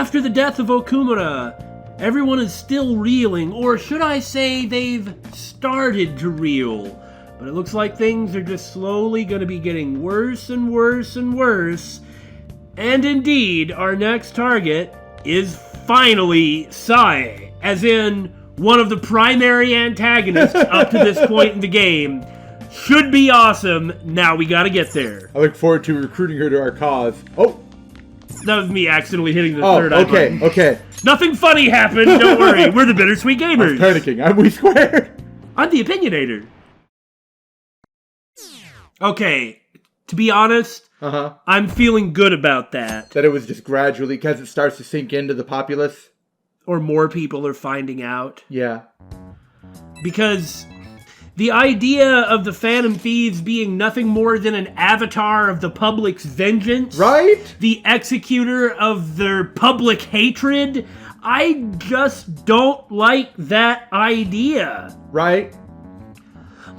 After the death of Okumura, everyone is still reeling, or should I say they've started to reel. But it looks like things are just slowly going to be getting worse and worse and worse. And indeed, our next target is finally Sai, as in one of the primary antagonists up to this point in the game. Should be awesome. Now we gotta get there. I look forward to recruiting her to our cause. Oh! That was me accidentally hitting the third eye button. Okay. Nothing funny happened, don't worry. We're the Bittersweet Gamers. I'm panicking. I'm We Squared. I'm the Opinionator. Okay, to be honest, I'm feeling good about that. That it was just gradually, because it starts to sink into the populace. Or more people are finding out. Yeah. Because the idea of the Phantom Thieves being nothing more than an avatar of the public's vengeance. Right? The executor of their public hatred. I just don't like that idea. Right?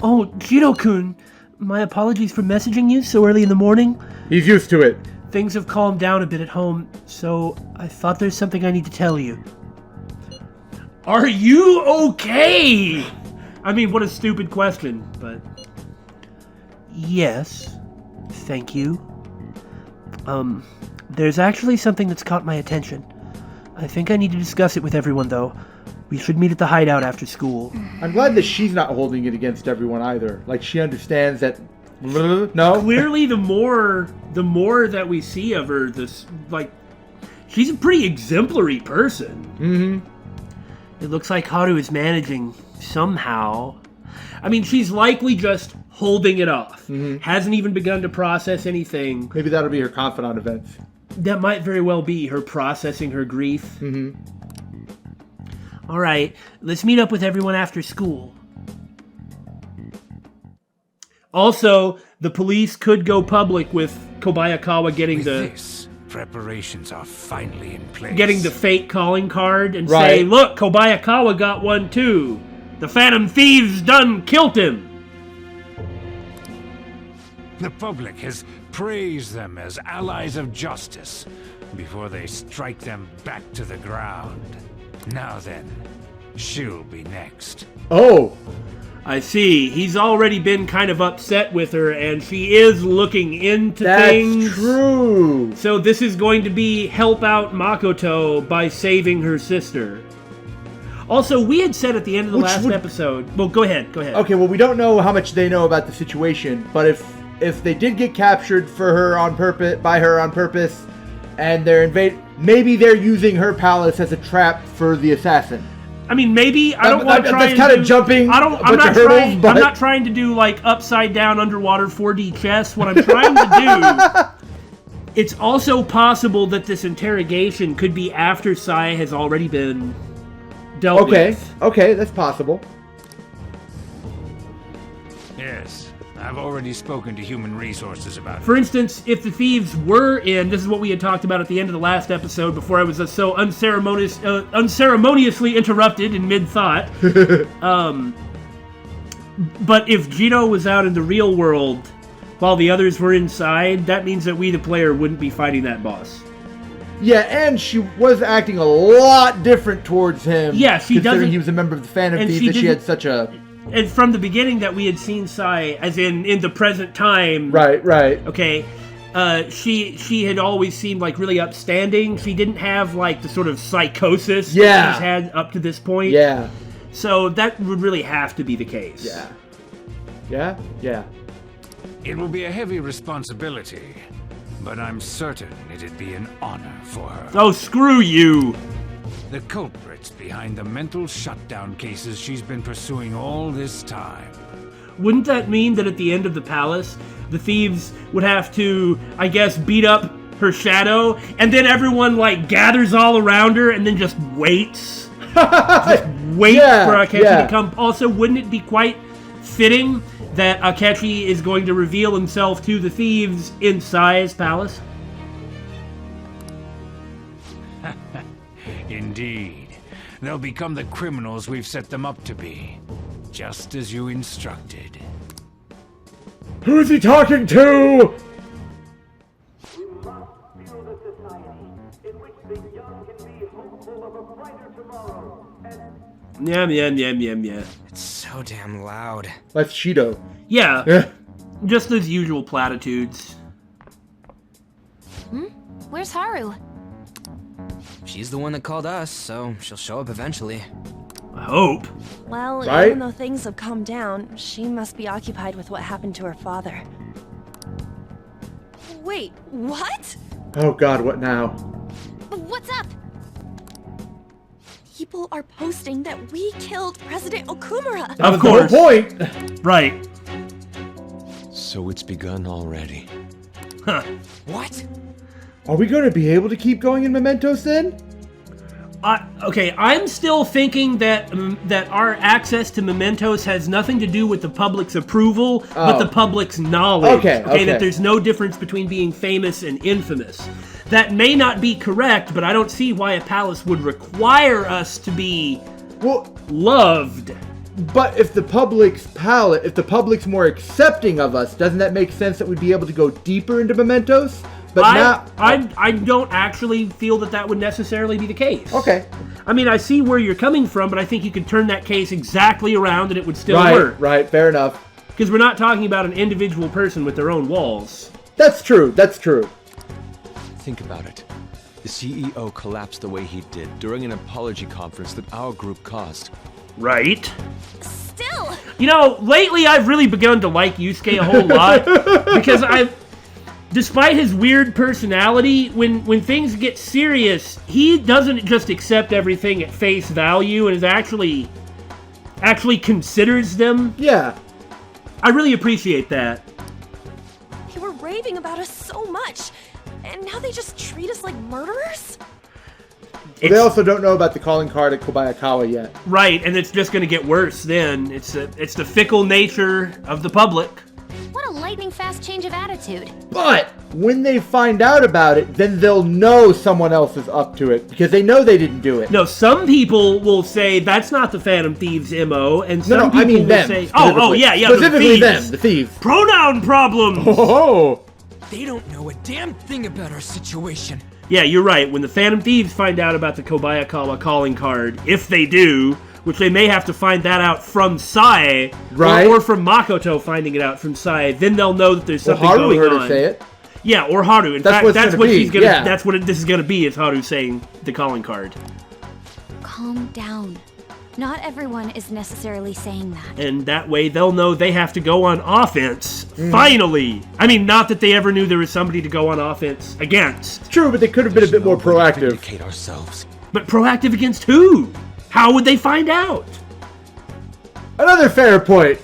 Oh, Jiro-kun, my apologies for messaging you so early in the morning. He's used to it. Things have calmed down a bit at home, so I thought there's something I need to tell you. Are you okay? I mean, what a stupid question, but... Yes, thank you. There's actually something that's caught my attention. I think I need to discuss it with everyone, though. We should meet at the hideout after school. I'm glad that she's not holding it against everyone either. Like, she understands that... No? Clearly, the more that we see of her, she's a pretty exemplary person. Mm-hmm. It looks like Haru is managing somehow. I mean, she's likely just holding it off. Mm-hmm. Hasn't even begun to process anything. Maybe that'll be her Confidant events. That might very well be her processing her grief. Mm-hmm. All right, let's meet up with everyone after school. Also, the police could go public with Kobayakawa getting preparations are finally in place. Getting the fake calling card and say, look, Kobayakawa got one too. The Phantom Thieves done killed him. The public has praised them as allies of justice before they strike them back to the ground. Now then, she'll be next. Oh! I see. He's already been kind of upset with her, and she is looking into things. That's true. So this is going to be help out Makoto by saving her sister. Also, we had said at the end of the last episode... Well, go ahead. Okay, well, we don't know how much they know about the situation, but if they did get captured for her on purpose, by her on purpose, and they're maybe they're using her palace as a trap for the assassin. I mean, maybe. I don't want to try That's kind of jumping I'm not trying to do, like, upside-down underwater 4D chess. What I'm trying to do... It's also possible that this interrogation could be after Sai has already been dealt with. Okay, that's possible. Yes, I've already spoken to Human Resources about it. For instance, if the thieves were in... This is what we had talked about at the end of the last episode before I was so unceremoniously interrupted in mid-thought. But if Jiro was out in the real world while the others were inside, that means that we, the player, wouldn't be fighting that boss. Yeah, and she was acting a lot different towards him. Yeah, she doesn't... Considering he was a member of the Phantom Thieves, that she had such a... And from the beginning that we had seen Sai, as in the present time... Right. Okay, she had always seemed, like, really upstanding. She didn't have, like, the sort of psychosis that she's had up to this point. Yeah. So that would really have to be the case. Yeah. It will be a heavy responsibility, but I'm certain it'd be an honor for her. Oh, screw you! The culprits behind the mental shutdown cases she's been pursuing all this time. Wouldn't that mean that at the end of the palace, the thieves would have to, I guess, beat up her shadow, and then everyone, like, gathers all around her and then just waits? Just wait for Akechi to come. Also, wouldn't it be quite fitting that Akechi is going to reveal himself to the thieves in Sai's palace? Indeed. They'll become the criminals we've set them up to be. Just as you instructed. Who's he talking to? We must build a society in which Yeah. It's so damn loud. That's Shido. Yeah, just those usual platitudes. Where's Haru? She's the one that called us, so she'll show up eventually. I hope. Well, Right? even though things have calmed down, she must be occupied with what happened to her father. Wait, what? Oh god, what now? What's up? People are posting that we killed President Okumura. That Of was the whole course. point. Right. So it's begun already. Huh. What? Are we going to be able to keep going in Mementos then? Okay, I'm still thinking that that our access to mementos has nothing to do with the public's approval, but the public's knowledge. Okay. That there's no difference between being famous and infamous. That may not be correct, but I don't see why a palace would require us to be loved. But if the public's more accepting of us, doesn't that make sense that we'd be able to go deeper into Mementos? But I don't actually feel that would necessarily be the case. Okay. I mean, I see where you're coming from, but I think you could turn that case exactly around and it would still work. Right, fair enough. Because we're not talking about an individual person with their own walls. That's true. Think about it. The CEO collapsed the way he did during an apology conference that our group caused. Right. Still! You know, lately I've really begun to like Yusuke a whole lot. Because despite his weird personality, when things get serious, he doesn't just accept everything at face value and is actually considers them. Yeah. I really appreciate that. They were raving about us so much, and now they just treat us like murderers? They also don't know about the calling card at Kobayakawa yet. Right, and it's just going to get worse then. It's the fickle nature of the public. What a lightning-fast change of attitude. But when they find out about it, then they'll know someone else is up to it because they know they didn't do it. No, some people will say that's not the Phantom Thieves' MO, and some I people mean will them. say, Specifically. Specifically them, the thieves. Pronoun problems. Oh. They don't know a damn thing about our situation. Yeah, you're right. When the Phantom Thieves find out about the Kobayakawa calling card, if they do, which they may have to find that out from Sae, right? or from Makoto finding it out from Sae, then they'll know that there's something Haru going heard on. her say it. Yeah, or Haru. In That's fact, what that's it's what gonna she's be. gonna. Yeah. That's what this is gonna be. Is Haru saying the calling card. Calm down. Not everyone is necessarily saying that. And that way they'll know they have to go on offense. Finally! I mean, not that they ever knew there was somebody to go on offense against. True, but they could have been a bit more proactive. Vindicate ourselves. But proactive against who? How would they find out? Another fair point.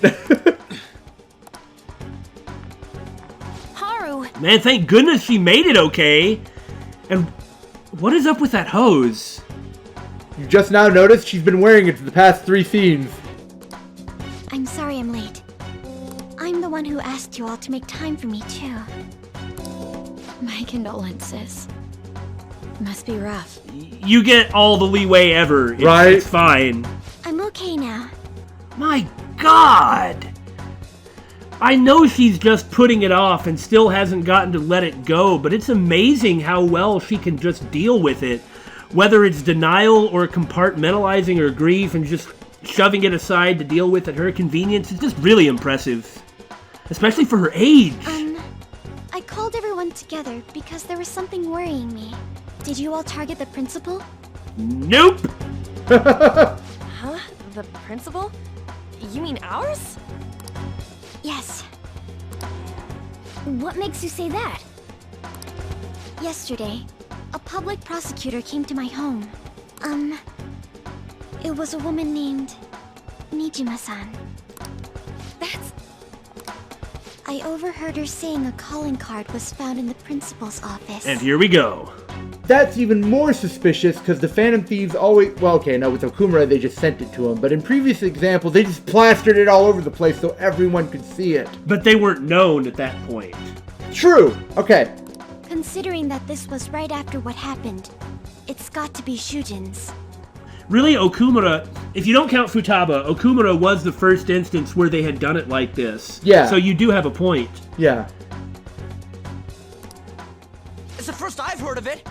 Haru! Man, thank goodness she made it okay. And what is up with that hose? You just now noticed she's been wearing it for the past 3 scenes. I'm sorry I'm late. I'm the one who asked you all to make time for me, too. My condolences. Must be rough. You get all the leeway ever. Right. It's fine. I'm okay now. My God! I know she's just putting it off and still hasn't gotten to let it go, but it's amazing how well she can just deal with it. Whether it's denial or compartmentalizing her grief and just shoving it aside to deal with at her convenience, it's just really impressive. Especially for her age. I called everyone together because there was something worrying me. Did you all target the principal? Nope! Huh? The principal? You mean ours? Yes. What makes you say that? Yesterday, a public prosecutor came to my home. It was a woman named Nijima-san. I overheard her saying a calling card was found in the principal's office. And here we go. That's even more suspicious because the Phantom Thieves always... Well, okay, no, with Okumura they just sent it to him, but in previous examples they just plastered it all over the place so everyone could see it. But they weren't known at that point. True. Okay. Considering that this was right after what happened, it's got to be Shujin's. Really, Okumura, if you don't count Futaba, Okumura was the first instance where they had done it like this. Yeah. So you do have a point. Yeah. It's the first I've heard of it.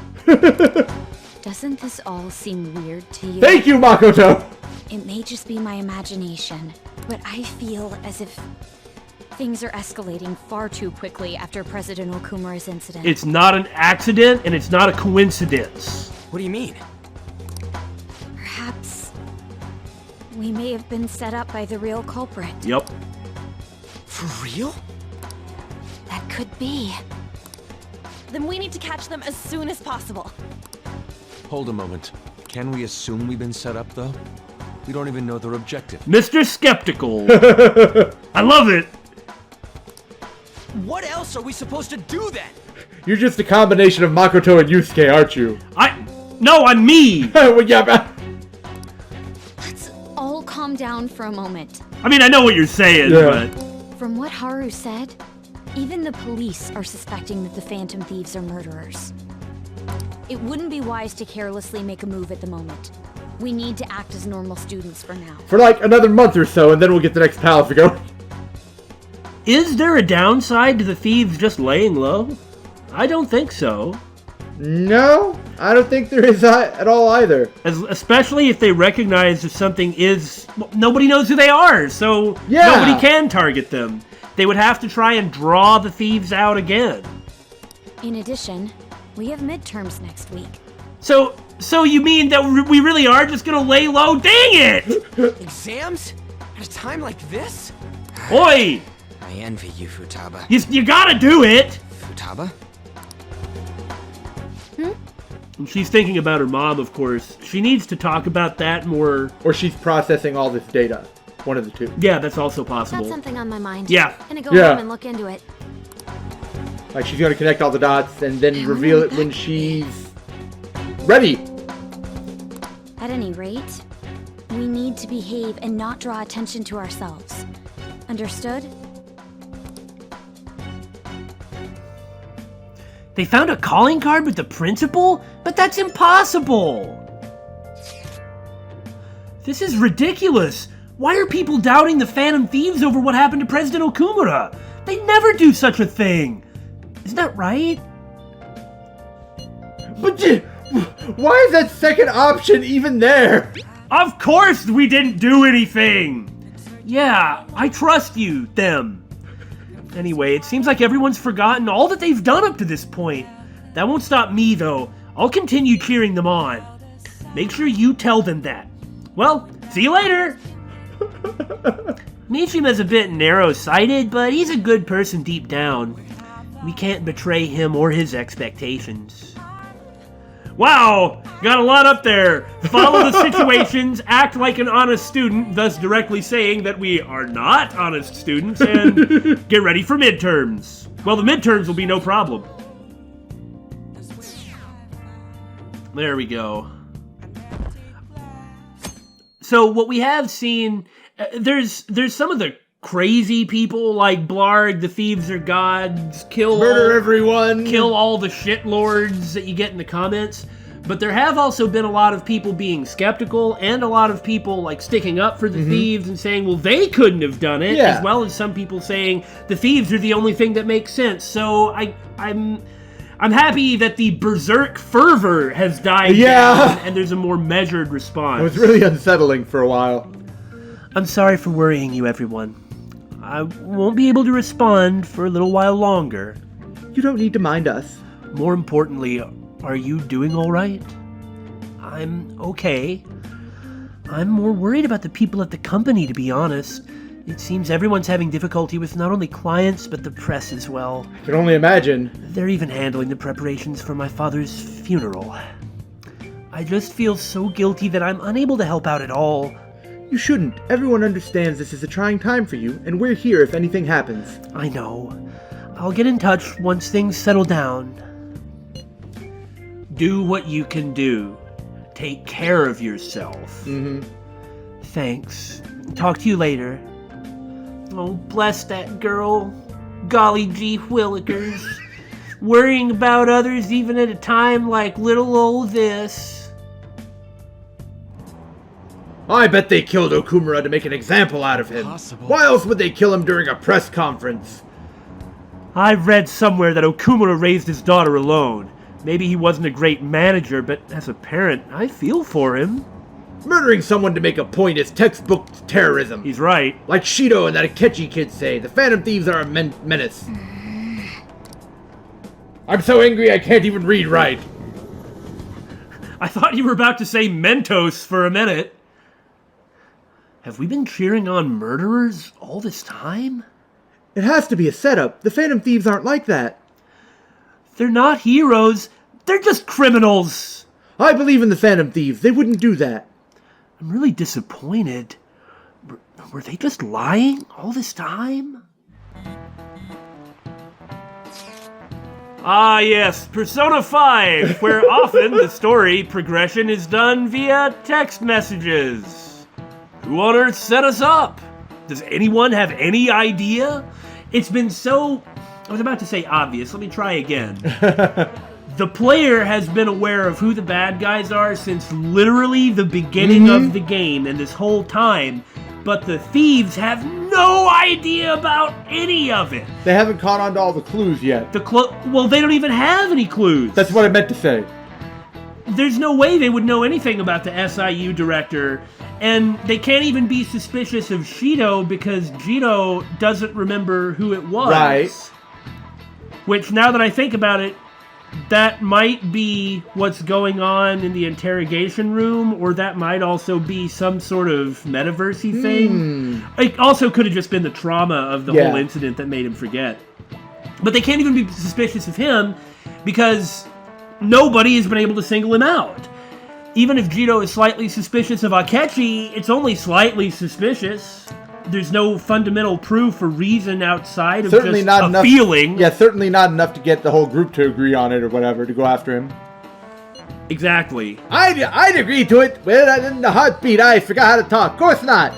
this all seem weird to you? Thank you, Makoto! It may just be my imagination, but I feel as if things are escalating far too quickly after President Okumura's incident. It's not an accident, and it's not a coincidence. What do you mean? Perhaps we may have been set up by the real culprit. Yep. For real? That could be. Then we need to catch them as soon as possible. Hold a moment. Can we assume we've been set up, though? We don't even know their objective. Mr. Skeptical. I love it. What else are we supposed to do then? You're just a combination of Makoto and Yusuke, aren't you? No, I'm me. Well, yeah, but... Let's all calm down for a moment. I mean, I know what you're saying, Yeah. but... From what Haru said, even the police are suspecting that the Phantom Thieves are murderers. It wouldn't be wise to carelessly make a move at the moment. We need to act as normal students for now. For like another month or so, and then we'll get the next palace to go. Is there a downside to the thieves just laying low? I don't think so. No, I don't think there is at all either. Especially if they recognize if something is... Well, nobody knows who they are, so Yeah. nobody can target them. They would have to try and draw the thieves out again. In addition, we have midterms next week. So you mean that we really are just gonna lay low? Dang it! Exams? At a time like this? Oi! I envy you, Futaba. You gotta do it! Futaba? And she's thinking about her mom, of course. She needs to talk about that more. Or she's processing all this data. One of the two. Yeah, that's also possible. Got something on my mind. Yeah. Gonna go Yeah. home and look into it. Like she's gonna connect all the dots and then reveal it when she's ready. At any rate, we need to behave and not draw attention to ourselves. Understood? They found a calling card with the principal? But that's impossible! This is ridiculous! Why are people doubting the Phantom Thieves over what happened to President Okumura? They never do such a thing! Isn't that right? But why is that second option even there? Of course we didn't do anything! Yeah, I trust you, them. Anyway, it seems like everyone's forgotten all that they've done up to this point. That won't stop me, though. I'll continue cheering them on. Make sure you tell them that. Well, see you later! Mishima's a bit narrow-sighted, but he's a good person deep down. We can't betray him or his expectations. Wow! Got a lot up there. Follow the situations, act like an honest student, thus directly saying that we are not honest students, and get ready for midterms. Well, the midterms will be no problem. There we go. So what we have seen, there's some of the crazy people like Blarg, the thieves are gods, Murder everyone. kill all the shitlords that you get in the comments. But there have also been a lot of people being skeptical and a lot of people like sticking up for the thieves and saying, well, they couldn't have done it, Yeah. as well as some people saying the thieves are the only thing that makes sense. So I'm happy that the berserk fervor has died down and there's a more measured response. It was really unsettling for a while. I'm sorry for worrying you, everyone. I won't be able to respond for a little while longer. You don't need to mind us. More importantly, are you doing all right? I'm okay. I'm more worried about the people at the company, to be honest. It seems everyone's having difficulty with not only clients, but the press as well. I can only imagine. They're even handling the preparations for my father's funeral. I just feel so guilty that I'm unable to help out at all. You shouldn't. Everyone understands this is a trying time for you, and we're here if anything happens. I know. I'll get in touch once things settle down. Do what you can do. Take care of yourself. Thanks. Talk to you later. Oh, bless that girl. Golly gee willikers. Worrying about others even at a time like little old this. I bet they killed Okumura to make an example out of him. Possible. Why else would they kill him during a press conference? I read somewhere that Okumura raised his daughter alone. Maybe he wasn't a great manager, but as a parent, I feel for him. Murdering someone to make a point is textbook terrorism. He's right. Like Shido and that Akechi kid say, the Phantom Thieves are a menace. I'm so angry I can't even read right. I thought you were about to say Mentos for a minute. Have we been cheering on murderers all this time? It has to be a setup. The Phantom Thieves aren't like that. They're not heroes. They're just criminals. I believe in the Phantom Thieves. They wouldn't do that. I'm really disappointed. Were they just lying all this time? Ah yes, Persona 5, where often the story progression is done via text messages. Who on earth set us up? Does anyone have any idea? It's been so... I was about to say obvious, let me try again. The player has been aware of who the bad guys are since literally the beginning of the game and this whole time, but the thieves have no idea about any of it. They haven't caught on to all the clues yet. Well, they don't even have any clues. That's what I meant to say. There's no way they would know anything about the SIU director, and they can't even be suspicious of Shido because Jito doesn't remember who it was. Right. Which, now that I think about it, that might be what's going on in the interrogation room, or that might also be some sort of metaversy thing. It also could have just been the trauma of the whole incident that made him forget. But they can't even be suspicious of him because nobody has been able to single him out. Even if Jito is slightly suspicious of Akechi, it's only slightly suspicious. There's no fundamental proof or reason outside of certainly just not a enough, feeling. Yeah, certainly not enough to get the whole group to agree on it or whatever, to go after him. Exactly. I'd agree to it. Well, in the heartbeat, I forgot how to talk. Of course not.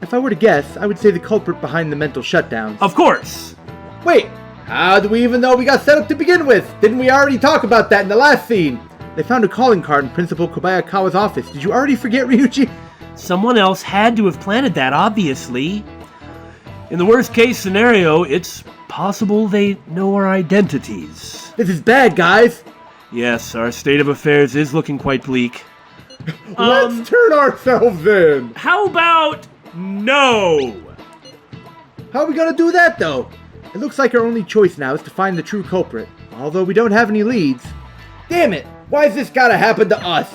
If I were to guess, I would say the culprit behind the mental shutdowns. Of course. Wait, how do we even know we got set up to begin with? Didn't we already talk about that in the last scene? They found a calling card in Principal Kobayakawa's office. Did you already forget, Ryuichi? Someone else had to have planted that, obviously. In the worst case scenario, it's possible they know our identities. This is bad, guys. Yes, our state of affairs is looking quite bleak. Let's turn ourselves in. How about no? How are we gonna do that, though? It looks like our only choice now is to find the true culprit. Although we don't have any leads. Damn it! Why's this gotta happen to us?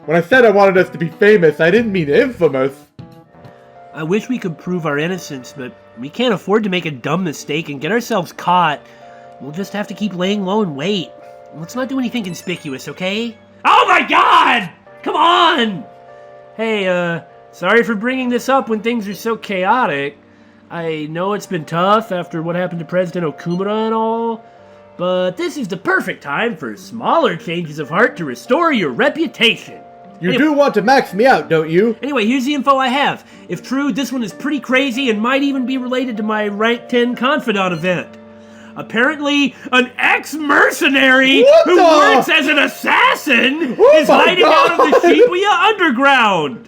When I said I wanted us to be famous, I didn't mean infamous. I wish we could prove our innocence, but we can't afford to make a dumb mistake and get ourselves caught. We'll just have to keep laying low and wait. Let's not do anything conspicuous, okay? Oh my god! Come on! Hey, sorry for bringing this up when things are so chaotic. I know it's been tough after what happened to President Okumura and all, but this is the perfect time for smaller changes of heart to restore your reputation. You do want to max me out, don't you? Anyway, here's the info I have. If true, this one is pretty crazy and might even be related to my Rank 10 Confidant event. Apparently, an ex-mercenary who works as an assassin is hiding out of the Shibuya Underground.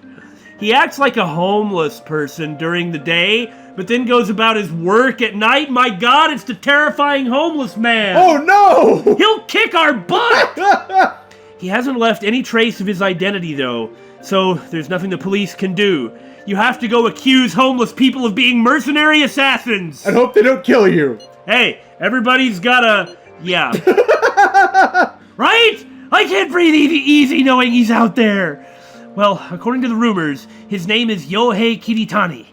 He acts like a homeless person during the day, but then goes about his work at night. My god, it's the terrifying homeless man. Oh no! He'll kick our butt! He hasn't left any trace of his identity, though, so there's nothing the police can do. You have to go accuse homeless people of being mercenary assassins! And hope they don't kill you! Hey, everybody's gotta... yeah. Right? I can't breathe easy knowing he's out there! Well, according to the rumors, his name is Yohei Kiritani.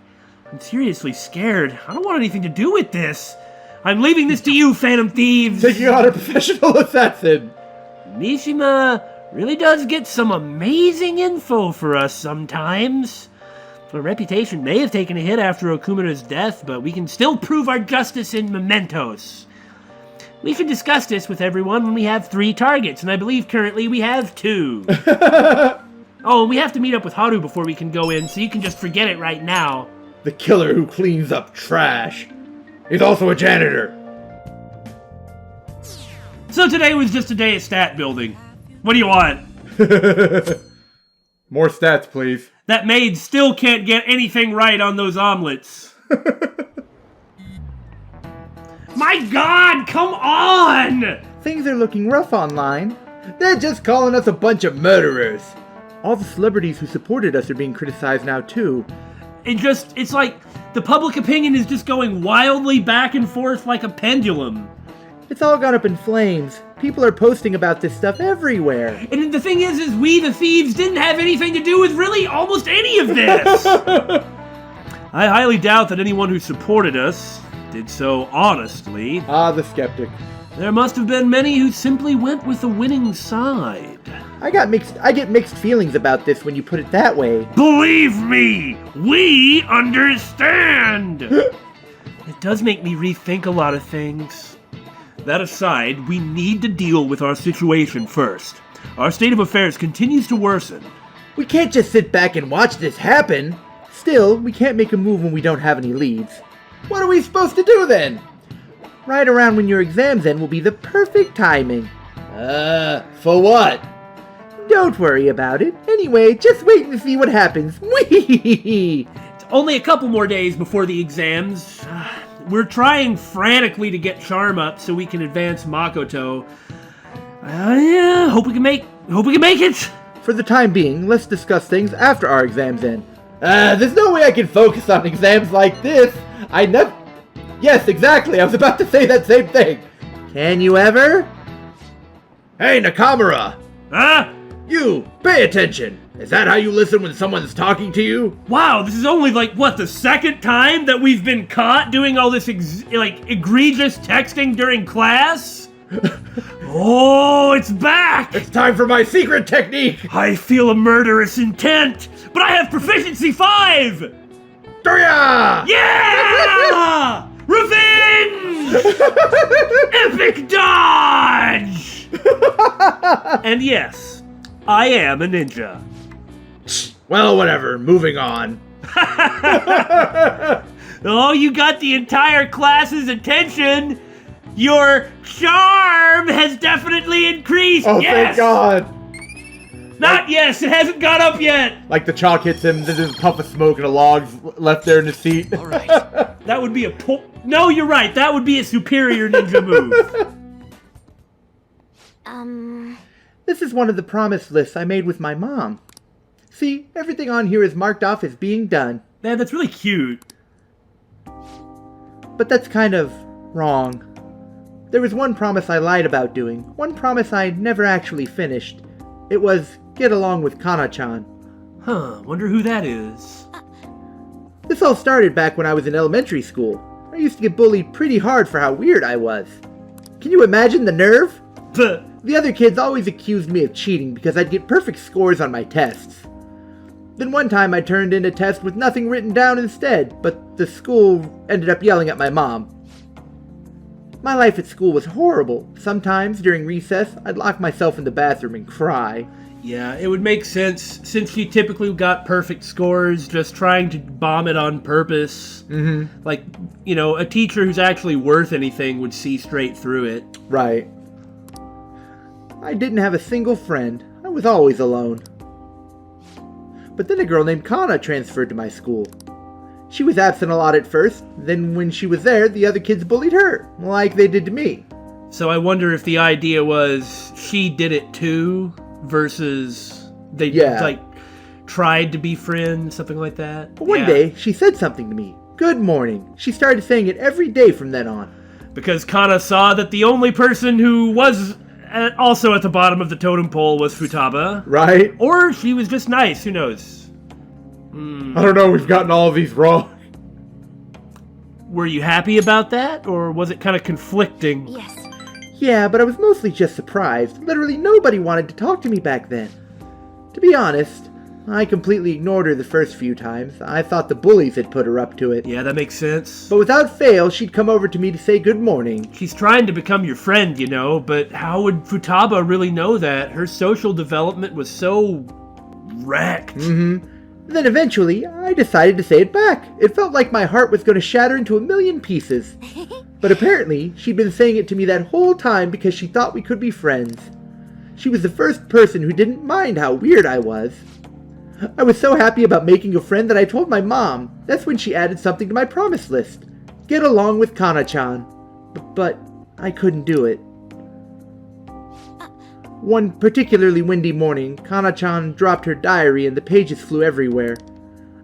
I'm seriously scared. I don't want anything to do with this. I'm leaving this to you, Phantom Thieves! Taking out a professional assassin! Mishima really does get some amazing info for us sometimes. Our reputation may have taken a hit after Okumura's death, but we can still prove our justice in mementos. We should discuss this with everyone when we have 3 targets, and I believe currently we have 2. Oh, and we have to meet up with Haru before we can go in, so you can just forget it right now. The killer who cleans up trash. He's also a janitor. So today was just a day of stat building. What do you want? More stats, please. That maid still can't get anything right on those omelets. My god, come on! Things are looking rough online. They're just calling us a bunch of murderers. All the celebrities who supported us are being criticized now, too. It's like the public opinion is just going wildly back and forth like a pendulum. It's all gone up in flames. People are posting about this stuff everywhere. And the thing is we, the Thieves, didn't have anything to do with really almost any of this. I highly doubt that anyone who supported us did so honestly. Ah, the skeptic. There must have been many who simply went with the winning side. I get mixed feelings about this when you put it that way. Believe me, we understand. It does make me rethink a lot of things. That aside, we need to deal with our situation first. Our state of affairs continues to worsen. We can't just sit back and watch this happen. Still, we can't make a move when we don't have any leads. What are we supposed to do then? Right around when your exams end will be the perfect timing. For what? Don't worry about it. Anyway, just wait and see what happens. Whee! It's only a couple more days before the exams. We're trying frantically to get Charm up so we can advance Makoto. Yeah, hope we can make it. For the time being, let's discuss things after our exams end. There's no way I can focus on exams like this. Yes, exactly. I was about to say that same thing. Can you ever? Hey, Nakamura! Huh? You, pay attention. Is that how you listen when someone's talking to you? Wow, this is only the second time that we've been caught doing all this egregious texting during class? Oh, it's back! It's time for my secret technique! I feel a murderous intent, but I have proficiency 5! Doria! Yeah! Revenge! Epic dodge! And yes, I am a ninja. Well, whatever. Moving on. Oh, you got the entire class's attention! Your charm has definitely increased! Oh, yes! thank God! Not yes, it hasn't got up yet! Like the chalk hits him, then there's a puff of smoke and a log's left there in his seat. Alright. That would be No, you're right, that would be a superior ninja move. This is one of the promise lists I made with my mom. See, everything on here is marked off as being done. Man, that's really cute. But that's kind of wrong. There was one promise I lied about doing, one promise I never actually finished. It was get along with Kana-chan. Huh, wonder who that is. This all started back when I was in elementary school. I used to get bullied pretty hard for how weird I was. Can you imagine the nerve? The other kids always accused me of cheating because I'd get perfect scores on my tests. Then one time I turned in a test with nothing written down instead, but the school ended up yelling at my mom. My life at school was horrible. Sometimes, during recess, I'd lock myself in the bathroom and cry. Yeah, it would make sense since she typically got perfect scores just trying to bomb it on purpose. Mm-hmm. Like, a teacher who's actually worth anything would see straight through it. Right. I didn't have a single friend. I was always alone. But then a girl named Kana transferred to my school. She was absent a lot at first, then when she was there, the other kids bullied her, like they did to me. So I wonder if the idea was she did it too, versus they tried to be friends, something like that. But one day, she said something to me. Good morning. She started saying it every day from then on. Because Kana saw that the only person who was also at the bottom of the totem pole was Futaba. Right? Or she was just nice, who knows? I don't know, we've gotten all of these wrong. Were you happy about that, or was it kind of conflicting? Yes. Yeah, but I was mostly just surprised. Literally nobody wanted to talk to me back then. To be honest, I completely ignored her the first few times. I thought the bullies had put her up to it. Yeah, that makes sense. But without fail, she'd come over to me to say good morning. She's trying to become your friend, but how would Futaba really know that? Her social development was so wrecked. Mm-hmm. Then eventually, I decided to say it back. It felt like my heart was going to shatter into a million pieces. But apparently, she'd been saying it to me that whole time because she thought we could be friends. She was the first person who didn't mind how weird I was. I was so happy about making a friend that I told my mom. That's when she added something to my promise list. Get along with Kana-chan. But I couldn't do it. One particularly windy morning, Kana-chan dropped her diary and the pages flew everywhere.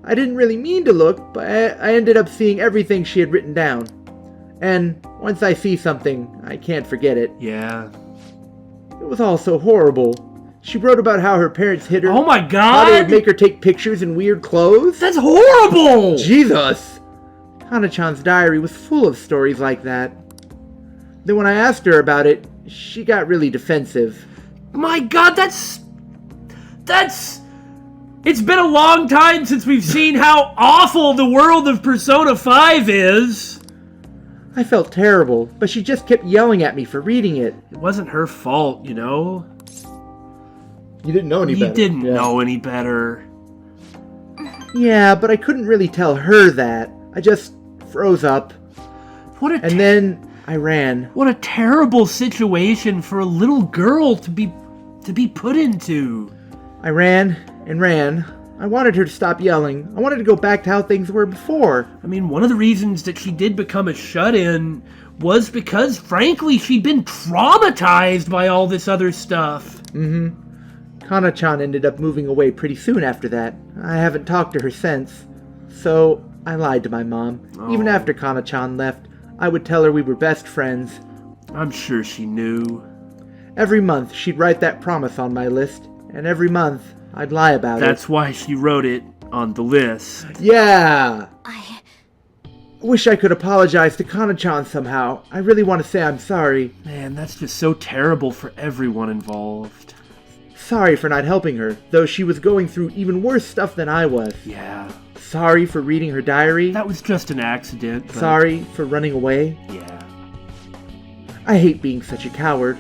I didn't really mean to look, but I ended up seeing everything she had written down. And once I see something, I can't forget it. Yeah. It was all so horrible. She wrote about how her parents hid her. Oh my god! How they would make her take pictures in weird clothes. That's horrible! Jesus! Kana-chan's diary was full of stories like that. Then when I asked her about it, she got really defensive. My god, that's... It's been a long time since we've seen how awful the world of Persona 5 is. I felt terrible, but she just kept yelling at me for reading it. It wasn't her fault, you know? You didn't know any better. You didn't know any better. Yeah, but I couldn't really tell her that. I just froze up. And then I ran. What a terrible situation for a little girl to be put into. I ran and ran. I wanted her to stop yelling. I wanted to go back to how things were before. I mean, one of the reasons that she did become a shut-in was because, frankly, she'd been traumatized by all this other stuff. Mm-hmm. Kana-chan ended up moving away pretty soon after that. I haven't talked to her since. So I lied to my mom. Oh. Even after Kana-chan left, I would tell her we were best friends. I'm sure she knew. Every month, she'd write that promise on my list. And every month, I'd lie about it. That's why she wrote it on the list. Yeah! I wish I could apologize to Kana-chan somehow. I really want to say I'm sorry. Man, that's just so terrible for everyone involved. Sorry for not helping her, though she was going through even worse stuff than I was. Yeah. Sorry for reading her diary. That was just an accident. But... Sorry for running away. Yeah. I hate being such a coward.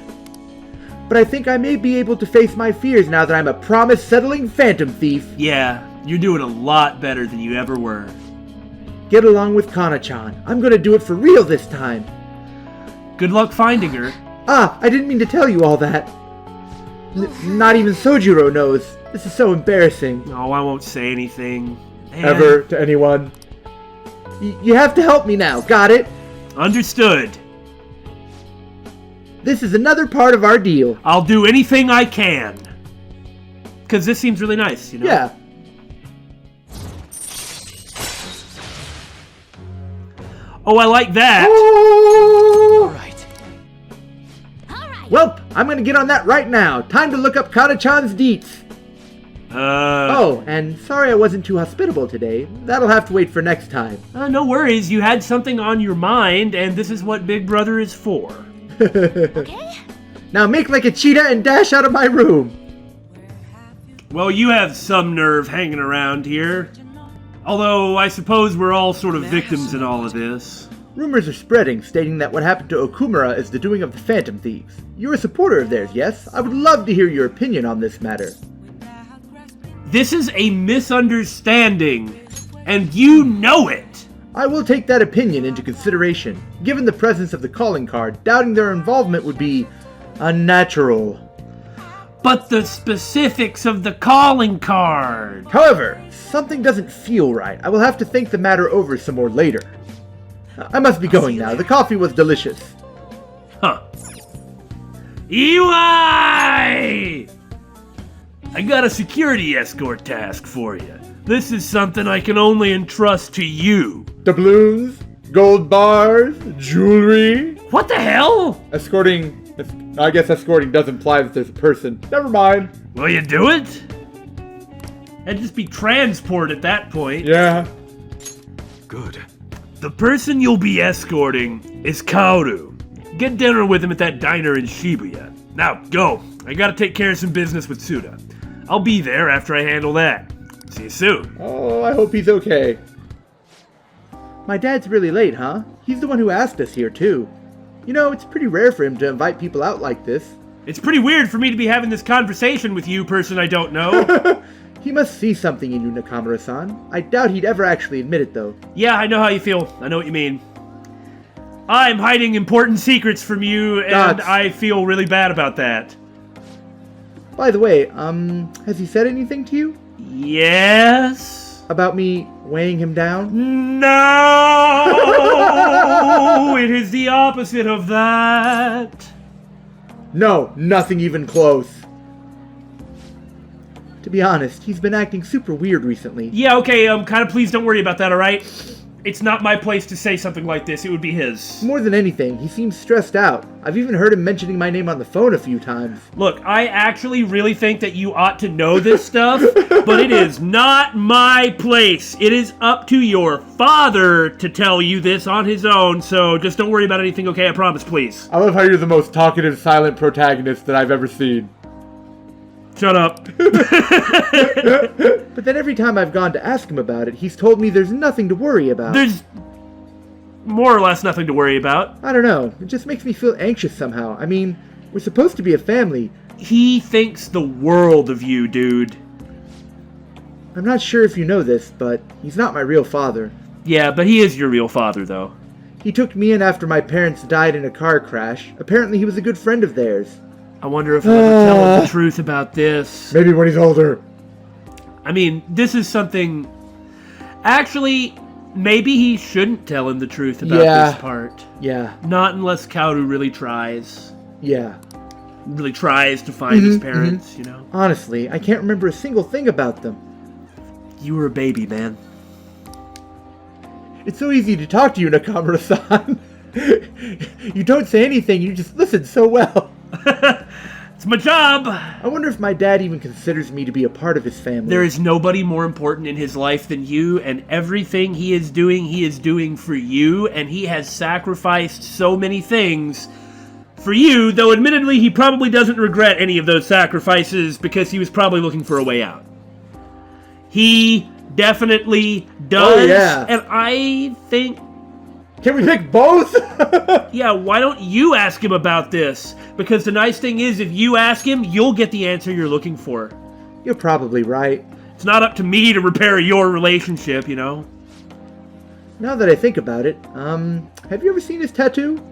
But I think I may be able to face my fears now that I'm a promise-settling phantom thief. Yeah, you're doing a lot better than you ever were. Get along with Kana-chan. I'm gonna do it for real this time. Good luck finding her. Ah, I didn't mean to tell you all that. Not even Sojiro knows. This is so embarrassing. Oh, I won't say anything. Man. Ever to anyone. You have to help me now, got it? Understood. This is another part of our deal. I'll do anything I can. Because this seems really nice, you know? Yeah. Oh, I like that. Oh! All right. Welp, I'm gonna get on that right now. Time to look up Kana-chan's deets. Oh, and sorry I wasn't too hospitable today. That'll have to wait for next time. No worries. You had something on your mind, and this is what Big Brother is for. Okay? Now make like a cheetah and dash out of my room. Well, you have some nerve hanging around here. Although, I suppose we're all sort of victims in all of this. Rumors are spreading, stating that what happened to Okumura is the doing of the Phantom Thieves. You're a supporter of theirs, yes? I would love to hear your opinion on this matter. This is a misunderstanding, and you know it! I will take that opinion into consideration. Given the presence of the calling card, doubting their involvement would be unnatural. But the specifics of the calling card! However, something doesn't feel right. I will have to think the matter over some more later. I must be going now. The coffee was delicious. Huh. EY! I got a security escort task for you. This is something I can only entrust to you. Doubloons, gold bars, jewelry. What the hell? Escorting. I guess escorting does imply that there's a person. Never mind. Will you do it? It'd just be transport at that point. Yeah. Good. The person you'll be escorting is Kaoru. Get dinner with him at that diner in Shibuya. Now, go. I gotta take care of some business with Suda. I'll be there after I handle that. See you soon. Oh, I hope he's okay. My dad's really late, huh? He's the one who asked us here, too. You know, it's pretty rare for him to invite people out like this. It's pretty weird for me to be having this conversation with you, person I don't know. He must see something in you, Nakamura-san. I doubt he'd ever actually admit it, though. Yeah, I know how you feel. I know what you mean. I'm hiding important secrets from you, and I feel really bad about that. By the way, has he said anything to you? Yes? About me weighing him down? No! It is the opposite of that. No, nothing even close. To be honest, he's been acting super weird recently. Yeah, okay, kind of please don't worry about that, alright? It's not my place to say something like this, it would be his. More than anything, he seems stressed out. I've even heard him mentioning my name on the phone a few times. Look, I actually really think that you ought to know this stuff, but it is not my place. It is up to your father to tell you this on his own, so just don't worry about anything, okay? I promise, please. I love how you're the most talkative, silent protagonist that I've ever seen. Shut up. But then every time I've gone to ask him about it, he's told me there's nothing to worry about. There's more or less nothing to worry about. I don't know. It just makes me feel anxious somehow. I mean, we're supposed to be a family. He thinks the world of you, dude. I'm not sure if you know this, but he's not my real father. Yeah, but he is your real father, though. He took me in after my parents died in a car crash. Apparently he was a good friend of theirs. I wonder if I'll ever tell him the truth about this. Maybe when he's older. I mean, this is something... Actually, maybe he shouldn't tell him the truth about this part. Yeah. Not unless Kaoru really tries. Yeah. Really tries to find his parents, you know? Honestly, I can't remember a single thing about them. You were a baby, man. It's so easy to talk to you, Nakamura-san. You don't say anything, you just listen so well. It's my job! I wonder if my dad even considers me to be a part of his family. There is nobody more important in his life than you, and everything he is doing for you, and he has sacrificed so many things for you, though admittedly he probably doesn't regret any of those sacrifices because he was probably looking for a way out. He definitely does, Oh, yeah. And I think... Can we pick both? Yeah, why don't you ask him about this? Because the nice thing is, if you ask him, you'll get the answer you're looking for. You're probably right. It's not up to me to repair your relationship, you know? Now that I think about it, have you ever seen his tattoo?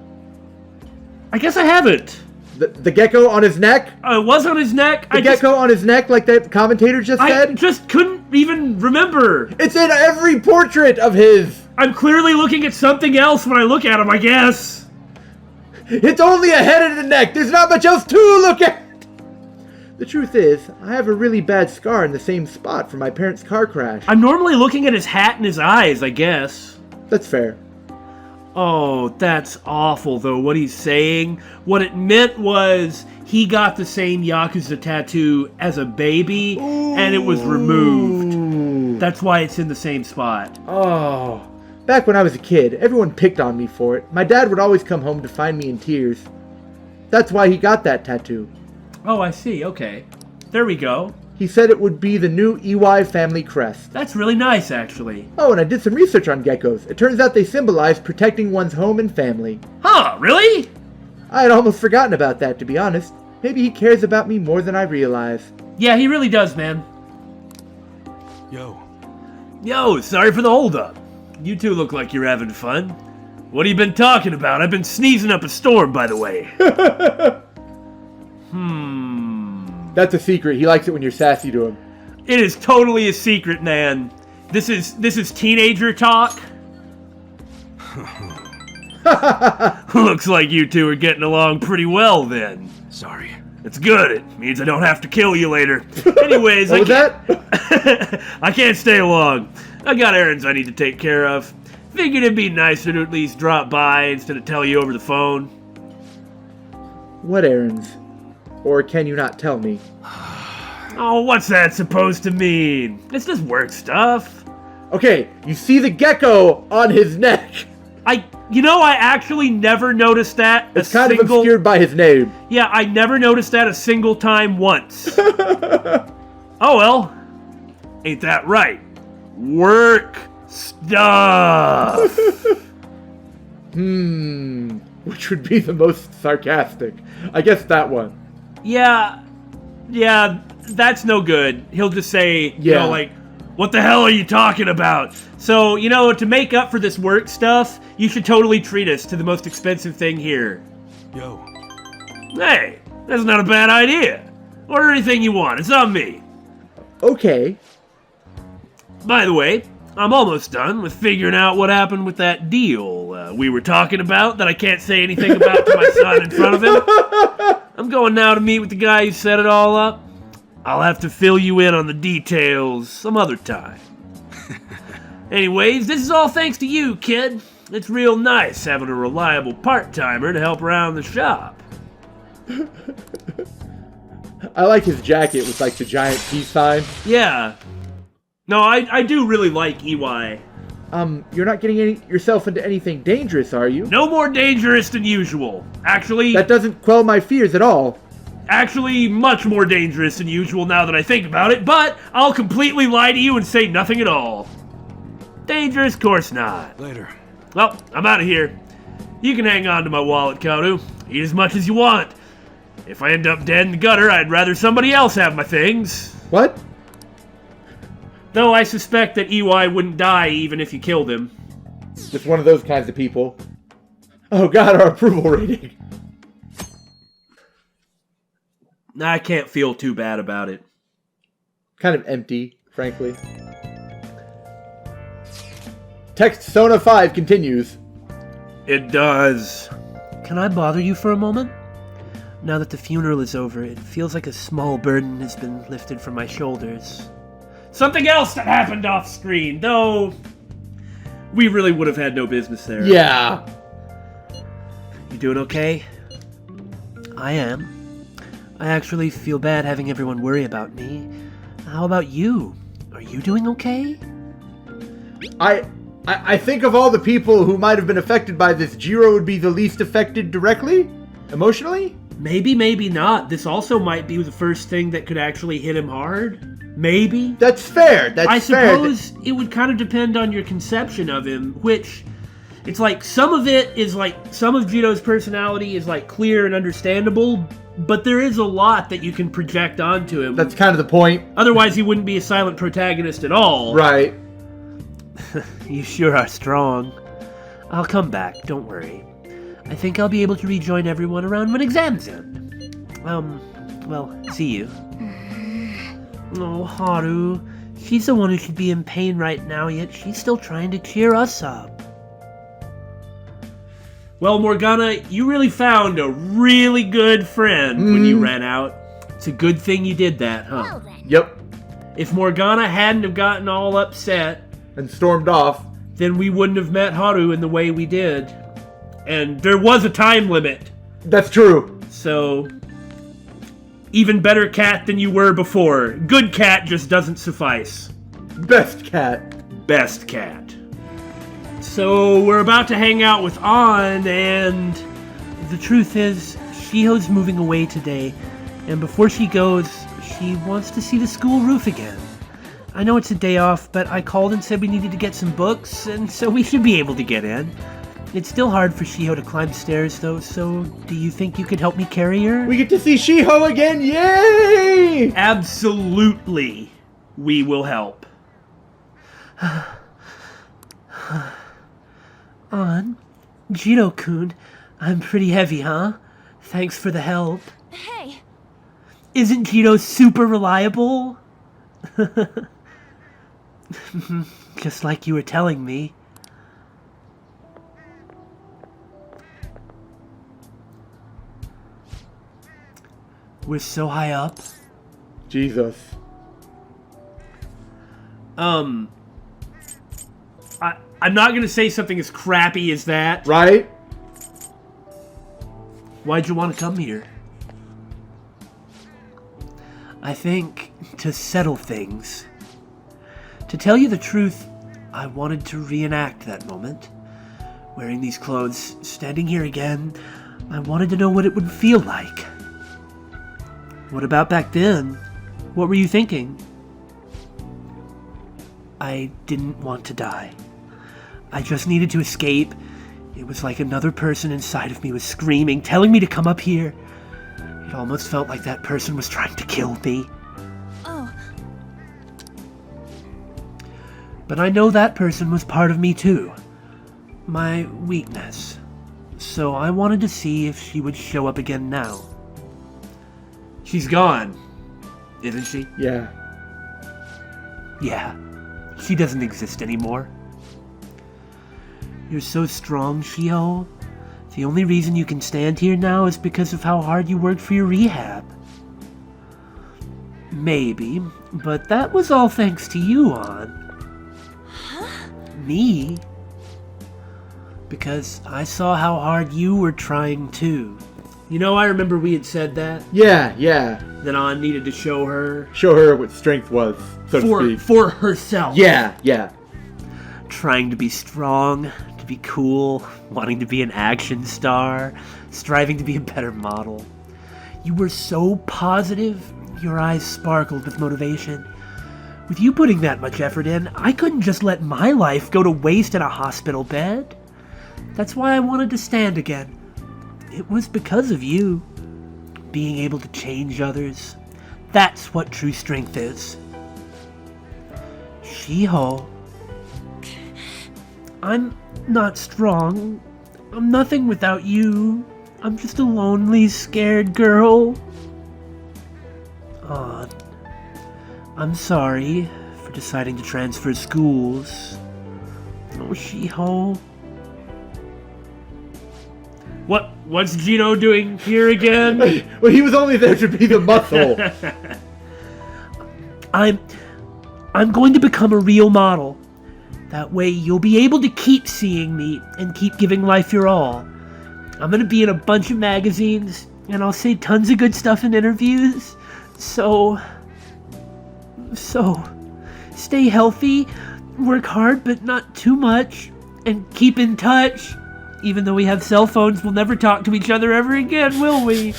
I guess I haven't. The gecko on his neck? It was on his neck. The gecko on his neck, like that commentator just said? I just couldn't even remember. It's in every portrait of his! I'm clearly looking at something else when I look at him, I guess. It's only a head and a neck! There's not much else to look at! The truth is, I have a really bad scar in the same spot from my parents' car crash. I'm normally looking at his hat and his eyes, I guess. That's fair. Oh, that's awful, though, what he's saying. What it meant was he got the same Yakuza tattoo as a baby, and it was removed. That's why it's in the same spot. Oh. Back when I was a kid, everyone picked on me for it. My dad would always come home to find me in tears. That's why he got that tattoo. Oh, I see, okay. There we go. He said it would be the new EY family crest. That's really nice, actually. Oh, and I did some research on geckos. It turns out they symbolize protecting one's home and family. Huh, really? I had almost forgotten about that, to be honest. Maybe he cares about me more than I realize. Yeah, he really does, man. Yo, sorry for the holdup. You two look like you're having fun. What have you been talking about? I've been sneezing up a storm, by the way. That's a secret. He likes it when you're sassy to him. It is totally a secret, man. This is teenager talk. Looks like you two are getting along pretty well then. Sorry. It's good. It means I don't have to kill you later. Anyways, What was I can't stay long. I got errands I need to take care of. Figured it'd be nicer to at least drop by instead of tell you over the phone. What errands? Or can you not tell me? Oh, what's that supposed to mean? It's just work stuff. Okay, you see the gecko on his neck. I actually never noticed that. It's kind of obscured by his name. Yeah, I never noticed that a single time once. Oh well. Ain't that right? Work stuff. Which would be the most sarcastic? I guess that one. Yeah, that's no good. He'll just say, Yeah. what the hell are you talking about? So, to make up for this work stuff, you should totally treat us to the most expensive thing here. Hey, that's not a bad idea. Order anything you want, it's on me. Okay. By the way, I'm almost done with figuring out what happened with that deal we were talking about that I can't say anything about to my son in front of him. I'm going now to meet with the guy who set it all up. I'll have to fill you in on the details some other time. Anyways, this is all thanks to you, kid. It's real nice having a reliable part-timer to help around the shop. I like his jacket with like the giant peace sign. Yeah. No, I do really like EY. You're not getting yourself into anything dangerous, are you? No more dangerous than usual. Actually, That doesn't quell my fears at all. Actually, much more dangerous than usual now that I think about it, but I'll completely lie to you and say nothing at all. Dangerous? Course not. Later. Well, I'm out of here. You can hang on to my wallet, Kaoru. Eat as much as you want. If I end up dead in the gutter, I'd rather somebody else have my things. What? Though I suspect that EY wouldn't die even if you killed him. Just one of those kinds of people. Oh god, our approval rating. I can't feel too bad about it. Kind of empty, frankly. TextSona 5 continues. It does. Can I bother you for a moment? Now that the funeral is over, it feels like a small burden has been lifted from my shoulders. Something else that happened off screen, though we really would have had no business there. Yeah. You doing okay? I am. I actually feel bad having everyone worry about me. How about you? Are you doing okay? I think of all the people who might have been affected by this, Jiro would be the least affected directly? Emotionally? Maybe, maybe not. This also might be the first thing that could actually hit him hard. Maybe. That's fair. I suppose it would kind of depend on your conception of him, which it's like some of it is like some of Jiro's personality is like clear and understandable, but there is a lot that you can project onto him. That's kind of the point. Otherwise, he wouldn't be a silent protagonist at all. Right. You sure are strong. I'll come back, don't worry. I think I'll be able to rejoin everyone around when exams end. Well, see you. Oh, Haru. She's the one who should be in pain right now, yet she's still trying to cheer us up. Well, Morgana, you really found a really good friend when you ran out. It's a good thing you did that, huh? Well then. Yep. If Morgana hadn't have gotten all upset, And stormed off. then we wouldn't have met Haru in the way we did. And there was a time limit. That's true. So, even better cat than you were before. Good cat just doesn't suffice. Best cat. Best cat. So, we're about to hang out with An, and the truth is, Shiho's moving away today. And before she goes, she wants to see the school roof again. I know it's a day off, but I called and said we needed to get some books, and so we should be able to get in. It's still hard for Shiho to climb stairs, though, so do you think you could help me carry her? We get to see Shiho again. Yay! Absolutely, we will help. An, Jiro-kun, I'm pretty heavy, huh? Thanks for the help. Hey, Isn't Jiro super reliable? Just like you were telling me. We're so high up. Jesus. I'm not gonna say something as crappy as that. Right? Why'd you want to come here? I think to settle things. To tell you the truth, I wanted to reenact that moment. Wearing these clothes, standing here again, I wanted to know what it would feel like. What about back then? What were you thinking? I didn't want to die. I just needed to escape. It was like another person inside of me was screaming, telling me to come up here. It almost felt like that person was trying to kill me. oh, But I know that person was part of me too. My weakness. So I wanted to see if she would show up again now. She's gone, isn't she? Yeah. Yeah, she doesn't exist anymore. You're so strong, Shiho. The only reason you can stand here now is because of how hard you worked for your rehab. Maybe, but that was all thanks to you, An. Huh? Me? Because I saw how hard you were trying too. You know, I remember we had said that. Yeah, yeah. That An needed to show her. Show her what strength was, so to speak. For herself. Yeah, yeah. Trying to be strong, to be cool, wanting to be an action star, striving to be a better model. You were so positive, your eyes sparkled with motivation. With you putting that much effort in, I couldn't just let my life go to waste in a hospital bed. That's why I wanted to stand again. It was because of you. Being able to change others. That's what true strength is. Shiho. I'm not strong. I'm nothing without you. I'm just a lonely, scared girl. Aw. I'm sorry for deciding to transfer schools. Oh, Shiho. What's Gino doing here again? Well, he was only there to be the muscle. I'm going to become a real model. That way you'll be able to keep seeing me and keep giving life your all. I'm gonna be in a bunch of magazines, and I'll say tons of good stuff in interviews. So, stay healthy, work hard but not too much, and keep in touch. Even though we have cell phones, we'll never talk to each other ever again, will we?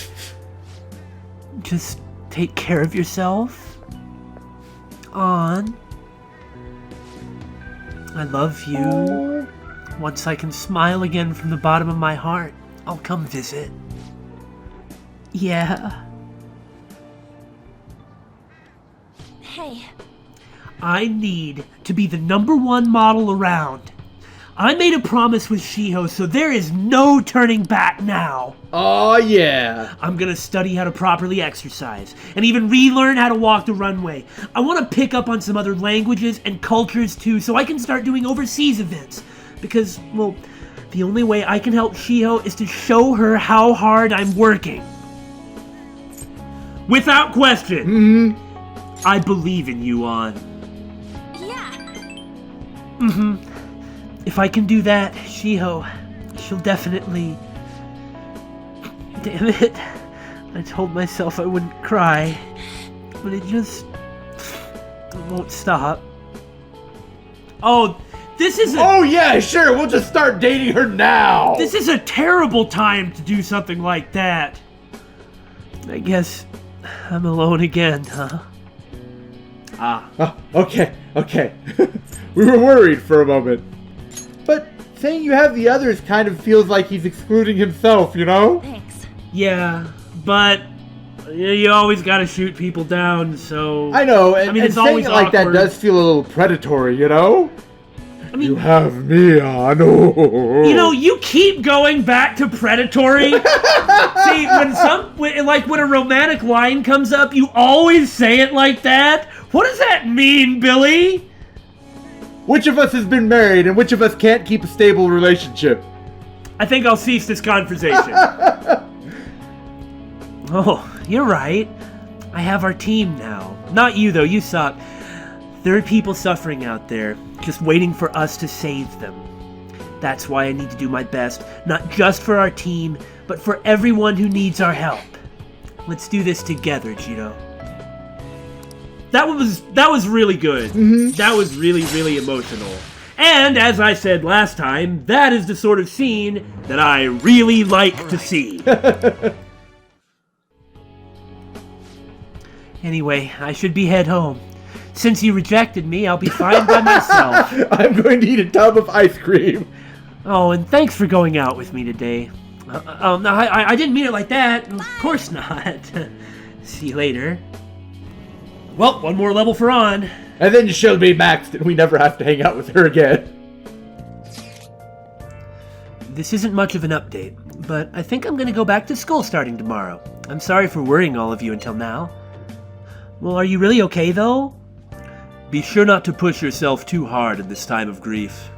Just take care of yourself. An. I love you. Once I can smile again from the bottom of my heart, I'll come visit. Yeah. Hey. I need to be the #1 model around. I made a promise with Shiho, so there is no turning back now. Oh, yeah. I'm gonna study how to properly exercise, and even relearn how to walk the runway. I want to pick up on some other languages and cultures too, so I can start doing overseas events. Because, well, the only way I can help Shiho is to show her how hard I'm working. Without question. I believe in you, An. Yeah. If I can do that, Shiho, she'll definitely... Damn it. I told myself I wouldn't cry, but it just... won't stop. Oh, this is a... Oh, yeah, sure. We'll just start dating her now. This is a terrible time to do something like that. I guess I'm alone again, huh? Okay. We were worried for a moment. But saying you have the others kind of feels like he's excluding himself, you know? Thanks. Yeah, but you always gotta shoot people down, so... I know, and it's saying always it like that awkward. does feel a little predatory, you know? I mean, You have me on. you know, you keep going back to predatory. See, when a romantic line comes up, you always say it like that. What does that mean, Billy? Which of us has been married and which of us can't keep a stable relationship? I think I'll cease this conversation. Oh, you're right. I have our team now. Not you, though. You suck. There are people suffering out there, just waiting for us to save them. That's why I need to do my best, not just for our team, but for everyone who needs our help. Let's do this together, Gino. That was really good. That was really, really emotional. And, as I said last time, that is the sort of scene that I really like to see. Anyway, I should be head home. Since you rejected me, I'll be fine by myself. I'm going to eat a tub of ice cream. Oh, and thanks for going out with me today. No, I didn't mean it like that. Of course not. See you later. Well, one more level for An. And then she'll be maxed and we never have to hang out with her again. This isn't much of an update, but I think I'm going to go back to school starting tomorrow. I'm sorry for worrying all of you until now. Well, are you really okay, though? Be sure not to push yourself too hard in this time of grief.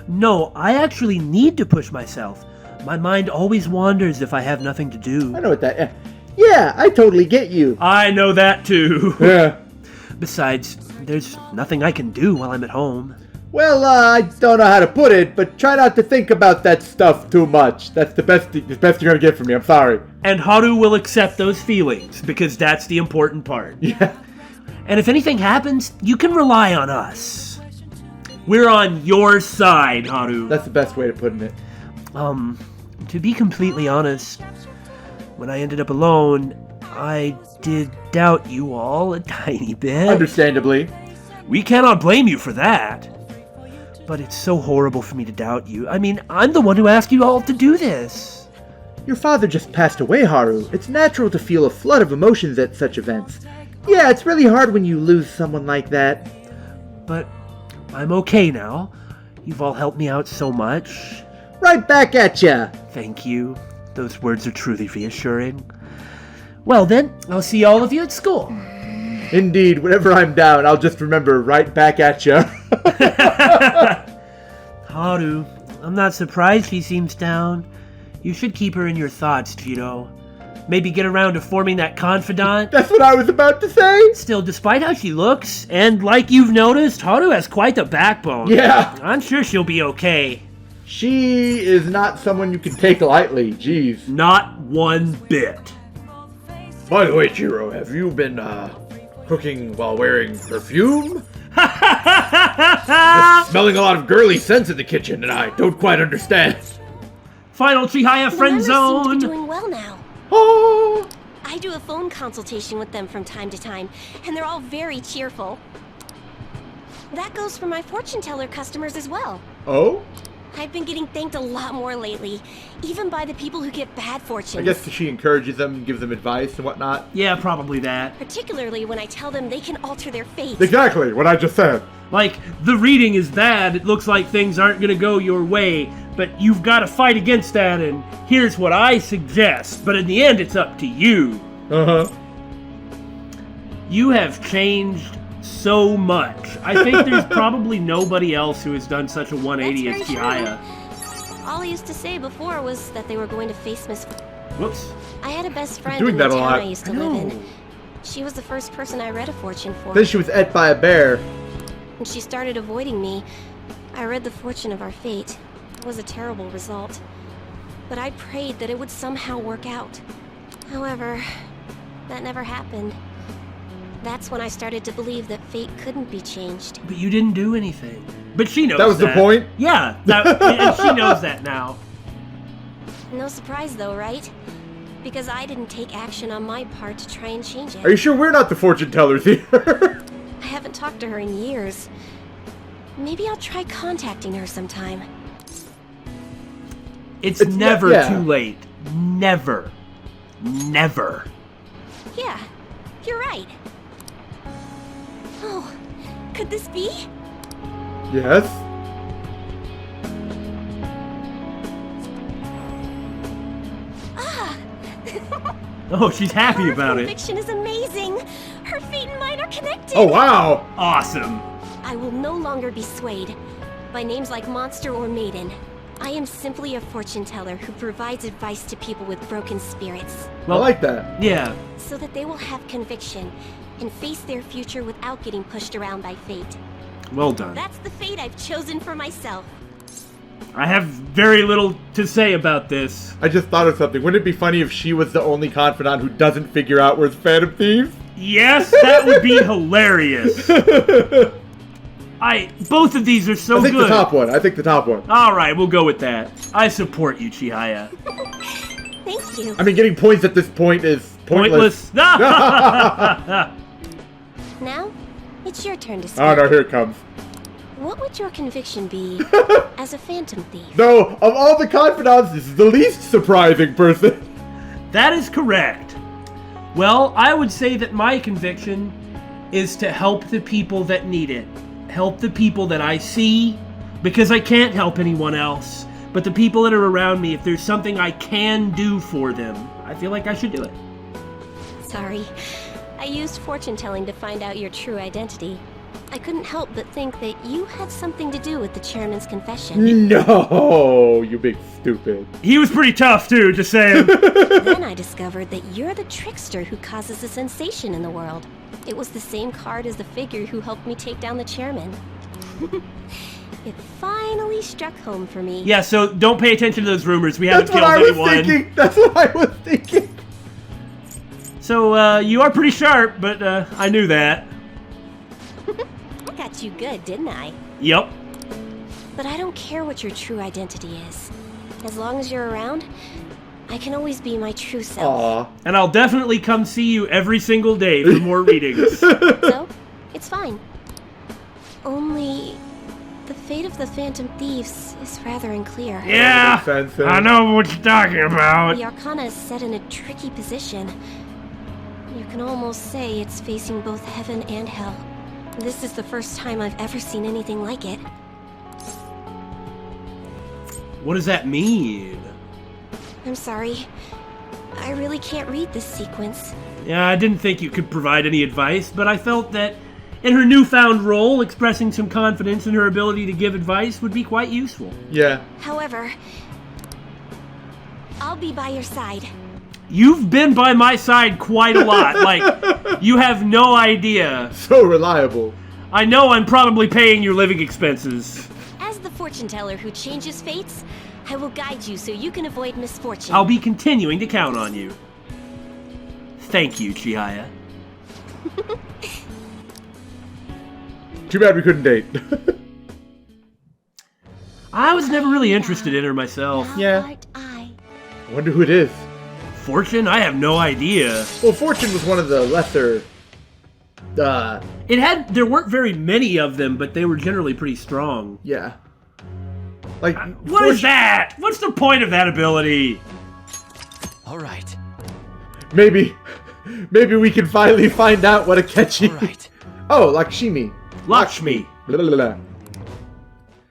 No, I actually need to push myself. My mind always wanders if I have nothing to do. I know what that... Yeah, I totally get you. I know that too. Yeah. Besides, there's nothing I can do while I'm at home. Well, I don't know how to put it, but try not to think about that stuff too much. That's the best you're gonna get from me, I'm sorry. And Haru will accept those feelings, because that's the important part. Yeah. And if anything happens, you can rely on us. We're on your side, Haru. That's the best way to put it. To be completely honest, when I ended up alone, I did doubt you all a tiny bit. Understandably. We cannot blame you for that. But it's so horrible for me to doubt you. I mean, I'm the one who asked you all to do this. Your father just passed away, Haru. It's natural to feel a flood of emotions at such events. Yeah, it's really hard when you lose someone like that. But I'm okay now. You've all helped me out so much. Right back at ya. Thank you. Those words are truly reassuring. Well then, I'll see all of you at school. Indeed, whenever I'm down, I'll just remember right back at ya. Haru, I'm not surprised she seems down. You should keep her in your thoughts, Jiro. Maybe get around to forming that confidant. That's what I was about to say. Still, despite how she looks, and like you've noticed, Haru has quite a backbone. Yeah. I'm sure she'll be okay. She is not someone you can take lightly, jeez. Not one bit. By the way, Jiro, have you been, cooking while wearing perfume? Just smelling a lot of girly scents in the kitchen, and I don't quite understand. Final Chihaya friend Seem to zone. be doing well now. Oh. I do a phone consultation with them from time to time, and they're all very cheerful. That goes for my fortune teller customers as well. Oh? I've been getting thanked a lot more lately, even by the people who get bad fortunes. I guess she encourages them, gives them advice and whatnot. Yeah, probably that. Particularly when I tell them they can alter their fate. Exactly, what I just said. Like, the reading is bad, it looks like things aren't gonna go your way, but you've gotta fight against that, and here's what I suggest, but in the end it's up to you. Uh-huh. You have changed so much. I think there's probably nobody else who has done such a 180 as That's very Chihaya. true. All I used to say before was that they were going to face misfortune. Whoops. I had a best friend doing in the that a town lot. I used to I live know. in. She was the first person I read a fortune for. Then she was ate by a bear. When she started avoiding me, I read the fortune of our fate. It was a terrible result. But I prayed that it would somehow work out. However, that never happened. That's when I started to believe that fate couldn't be changed. But you didn't do anything. But she knows That was the point? Yeah, and she knows that now. No surprise though, right? Because I didn't take action on my part to try and change it. Are you sure we're not the fortune tellers here? I haven't talked to her in years. Maybe I'll try contacting her sometime. It's It's never yeah. too late. Never. Never. Yeah, you're right. Oh, could this be? Yes. Oh, she's happy Her about it. conviction is amazing. Her fate and mine are connected. Oh, wow. Awesome. I will no longer be swayed by names like monster or maiden. I am simply a fortune teller who provides advice to people with broken spirits, I like that. Yeah. so that they will have conviction and face their future without getting pushed around by fate. Well done. That's the fate I've chosen for myself. I have very little to say about this. I just thought of something. Wouldn't it be funny if she was the only confidant who doesn't figure out where's Phantom Thieves? Yes, that would be hilarious. Both of these are so I think good. the top one. I think the top one. All right, we'll go with that. I support you, Chihaya. Thank you. I mean, getting points at this point is pointless. Now, it's your turn to speak. Oh no, here it comes. What would your conviction be as a phantom thief? No, of all the confidants, this is the least surprising person. That is correct. Well, I would say that my conviction is to help the people that need it. Help the people that I see, because I can't help anyone else. But the people that are around me, if there's something I can do for them, I feel like I should do it. Sorry. I used fortune telling to find out your true identity. I couldn't help but think that you had something to do with the chairman's confession. No, you big stupid. He was pretty tough, too, just saying. Then I discovered that you're the trickster who causes a sensation in the world. It was the same card as the figure who helped me take down the chairman. It finally struck home for me. Yeah, so don't pay attention to those rumors. We haven't killed anyone. That's what I was thinking. So, you are pretty sharp, but I knew that. I got you good, didn't I? Yep. But I don't care what your true identity is. As long as you're around, I can always be my true self. Aw. And I'll definitely come see you every single day for more readings. So, it's fine. Only, the fate of the Phantom Thieves is rather unclear. Yeah, I know what you're talking about. The Arcana is set in a tricky position. You can almost say it's facing both heaven and hell. This is the first time I've ever seen anything like it. What does that mean? I'm sorry. I really can't read this sequence. Yeah, I didn't think you could provide any advice, but I felt that in her newfound role, expressing some confidence in her ability to give advice would be quite useful. Yeah. However, I'll be by your side. You've been by my side quite a lot. Like, you have no idea. So reliable. I know I'm probably paying your living expenses. As the fortune teller who changes fates, I will guide you so you can avoid misfortune. I'll be continuing to count on you. Thank you, Chihaya. Too bad we couldn't date. I was never really interested in her myself. Yeah. Aren't I? Wonder who it is. Fortune? I have no idea. Well, Fortune was one of the lesser. There weren't very many of them, but they were generally pretty strong. Yeah. Like, What is that? What's the point of that ability? All right. Maybe we can finally find out what Akechi. All right. Oh, Lakshmi. Lakshmi. Blah, blah, blah.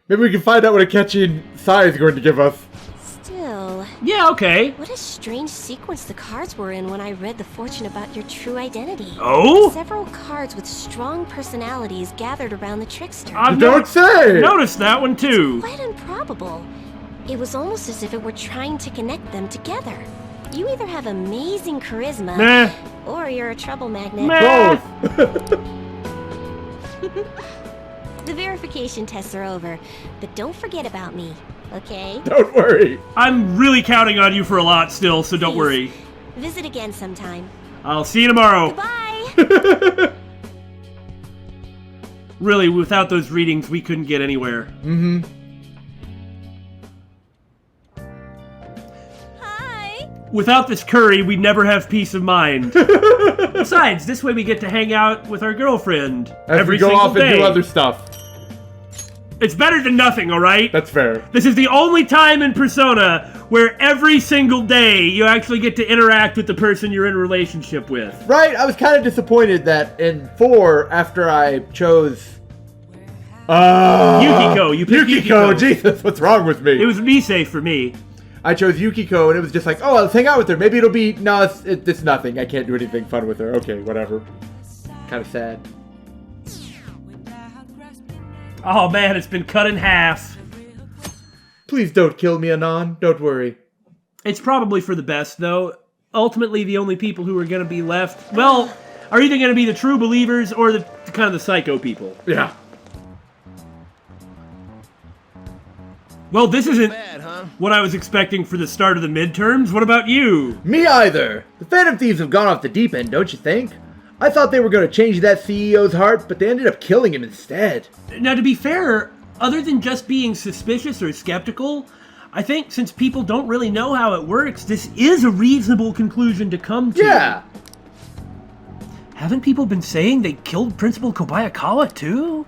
Maybe we can find out what Akechi and Sai is going to give us. Still, Yeah, okay. what a strange sequence the cards were in when I read the fortune about your true identity. Oh? Several cards with strong personalities gathered around the trickster. I've Don't say! noticed that one too. Quite improbable. It was almost as if it were trying to connect them together. You either have amazing charisma, Meh. or you're a trouble magnet. Meh. Both. The verification tests are over, but don't forget about me, okay? Don't worry. I'm really counting on you for a lot still, so don't Please. worry. Visit again sometime. I'll see you tomorrow. Goodbye! Really, without those readings, we couldn't get anywhere. Mm-hmm. Hi! Without this curry, we'd never have peace of mind. Besides, this way we get to hang out with our girlfriend As every we go single off and day. do other stuff. It's better than nothing, alright? That's fair. This is the only time in Persona where every single day you actually get to interact with the person you're in a relationship with. Right? I was kind of disappointed that in 4, after I chose... Yukiko, you picked Yukiko, Yukiko. Jesus, what's wrong with me? It was Mise for me. I chose Yukiko, and it was just like, oh, let's hang out with her. Maybe it'll be... No, it's nothing. I can't do anything fun with her. Okay, whatever. Kind of sad. Oh man, it's been cut in half. Please don't kill me, Anon. Don't worry. It's probably for the best, though. Ultimately, the only people who are going to be left, well, are either going to be the true believers or the kind of the psycho people. Yeah. Well, this isn't Bad, huh? what I was expecting for the start of the midterms. What about you? Me either. The Phantom Thieves have gone off the deep end, don't you think? I thought they were going to change that CEO's heart, but they ended up killing him instead. Now, to be fair, other than just being suspicious or skeptical, I think since people don't really know how it works, this is a reasonable conclusion to come to. Yeah. Haven't people been saying they killed Principal Kobayakawa too?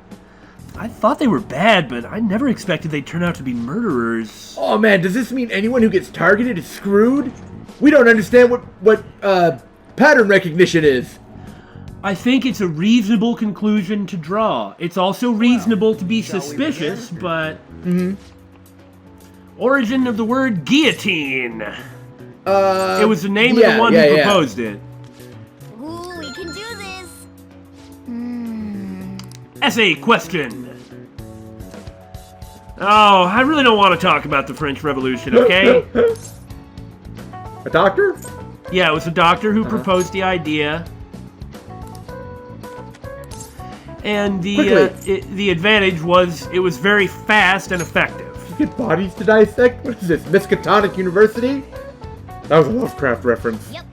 I thought they were bad, but I never expected they'd turn out to be murderers. Oh man, does this mean anyone who gets targeted is screwed? We don't understand what pattern recognition is. I think it's a reasonable conclusion to draw. It's also reasonable to be suspicious, but... Origin of the word guillotine. It was the name of the one who proposed it. Ooh, we can do this! Essay question. Oh, I really don't want to talk about the French Revolution, okay? A doctor? Yeah, it was a doctor who proposed the idea. And the advantage was it was very fast and effective. You get bodies to dissect? What is this, Miskatonic University? That was a Lovecraft reference. Yep.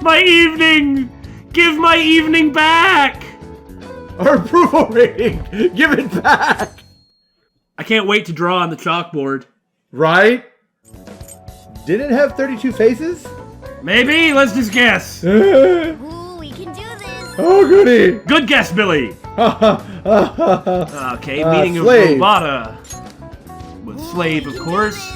My evening! Give my evening back! Our approval rating! Give it back! I can't wait to draw on the chalkboard. Right? Did it have 32 faces? Maybe? Let's just guess. Ooh, we can do this. Oh, goody! Good guess, Billy. Okay, meeting of slave. Robata. With slave, of course.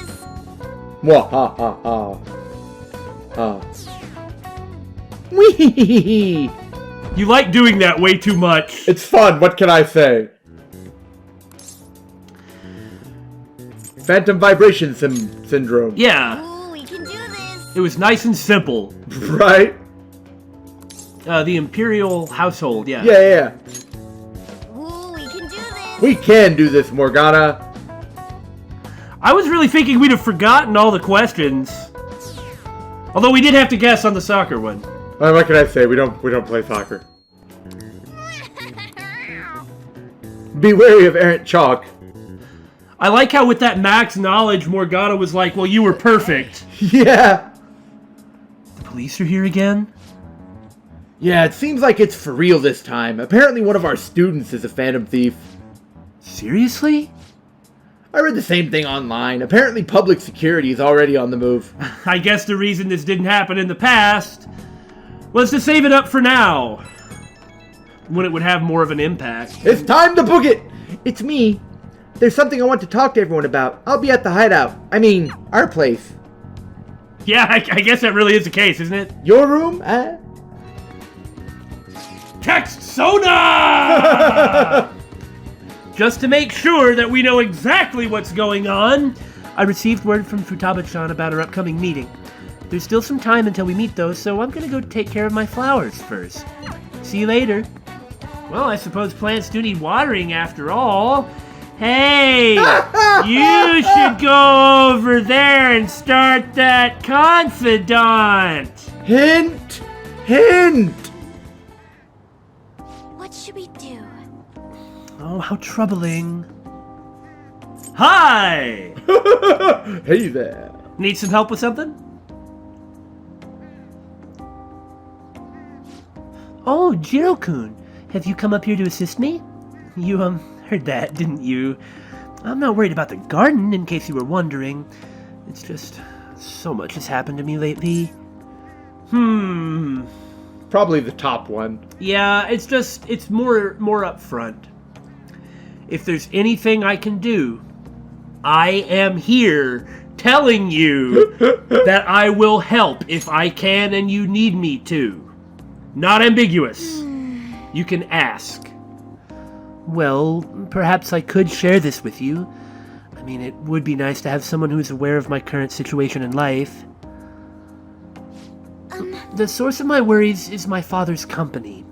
Wee! You like doing that way too much. It's fun, what can I say? Phantom vibration syndrome. Yeah, Ooh, we can do this. it was nice and simple. Right? The Imperial household, yeah. Yeah. Ooh, we can do this. We can do this, Morgana. I was really thinking we'd have forgotten all the questions. Although we did have to guess on the soccer one. What can I say? We don't play soccer. Be wary of errant chalk. I like how with that max knowledge, Morgana was like, well, you were perfect. Yeah. The police are here again? Yeah, it seems like it's for real this time. Apparently one of our students is a phantom thief. Seriously? I read the same thing online. Apparently public security is already on the move. I guess the reason this didn't happen in the past was to save it up for now, when it would have more of an impact. It's time to book it! It's me. There's something I want to talk to everyone about. I'll be at the hideout. I mean, our place. Yeah, I guess that really is the case, isn't it? Your room? TextSONA! Just to make sure that we know exactly what's going on, I received word from Futaba-chan about our upcoming meeting. There's still some time until we meet, though, so I'm gonna go take care of my flowers first. See you later. Well, I suppose plants do need watering after all. Hey, you should go over there and start that Confidant. Hint! Hint! What should we do? Oh, how troubling. Hi! Hey there. Need some help with something? Oh, Jiro-kun, have you come up here to assist me? You, heard that, didn't you? I'm not worried about the garden, in case you were wondering. It's just, so much has happened to me lately. Probably the top one. Yeah, it's more up front. If there's anything I can do, I am here telling you that I will help if I can and you need me to. Not ambiguous. You can ask. Well, perhaps I could share this with you. I mean, it would be nice to have someone who's aware of my current situation in life. The source of my worries is my father's company.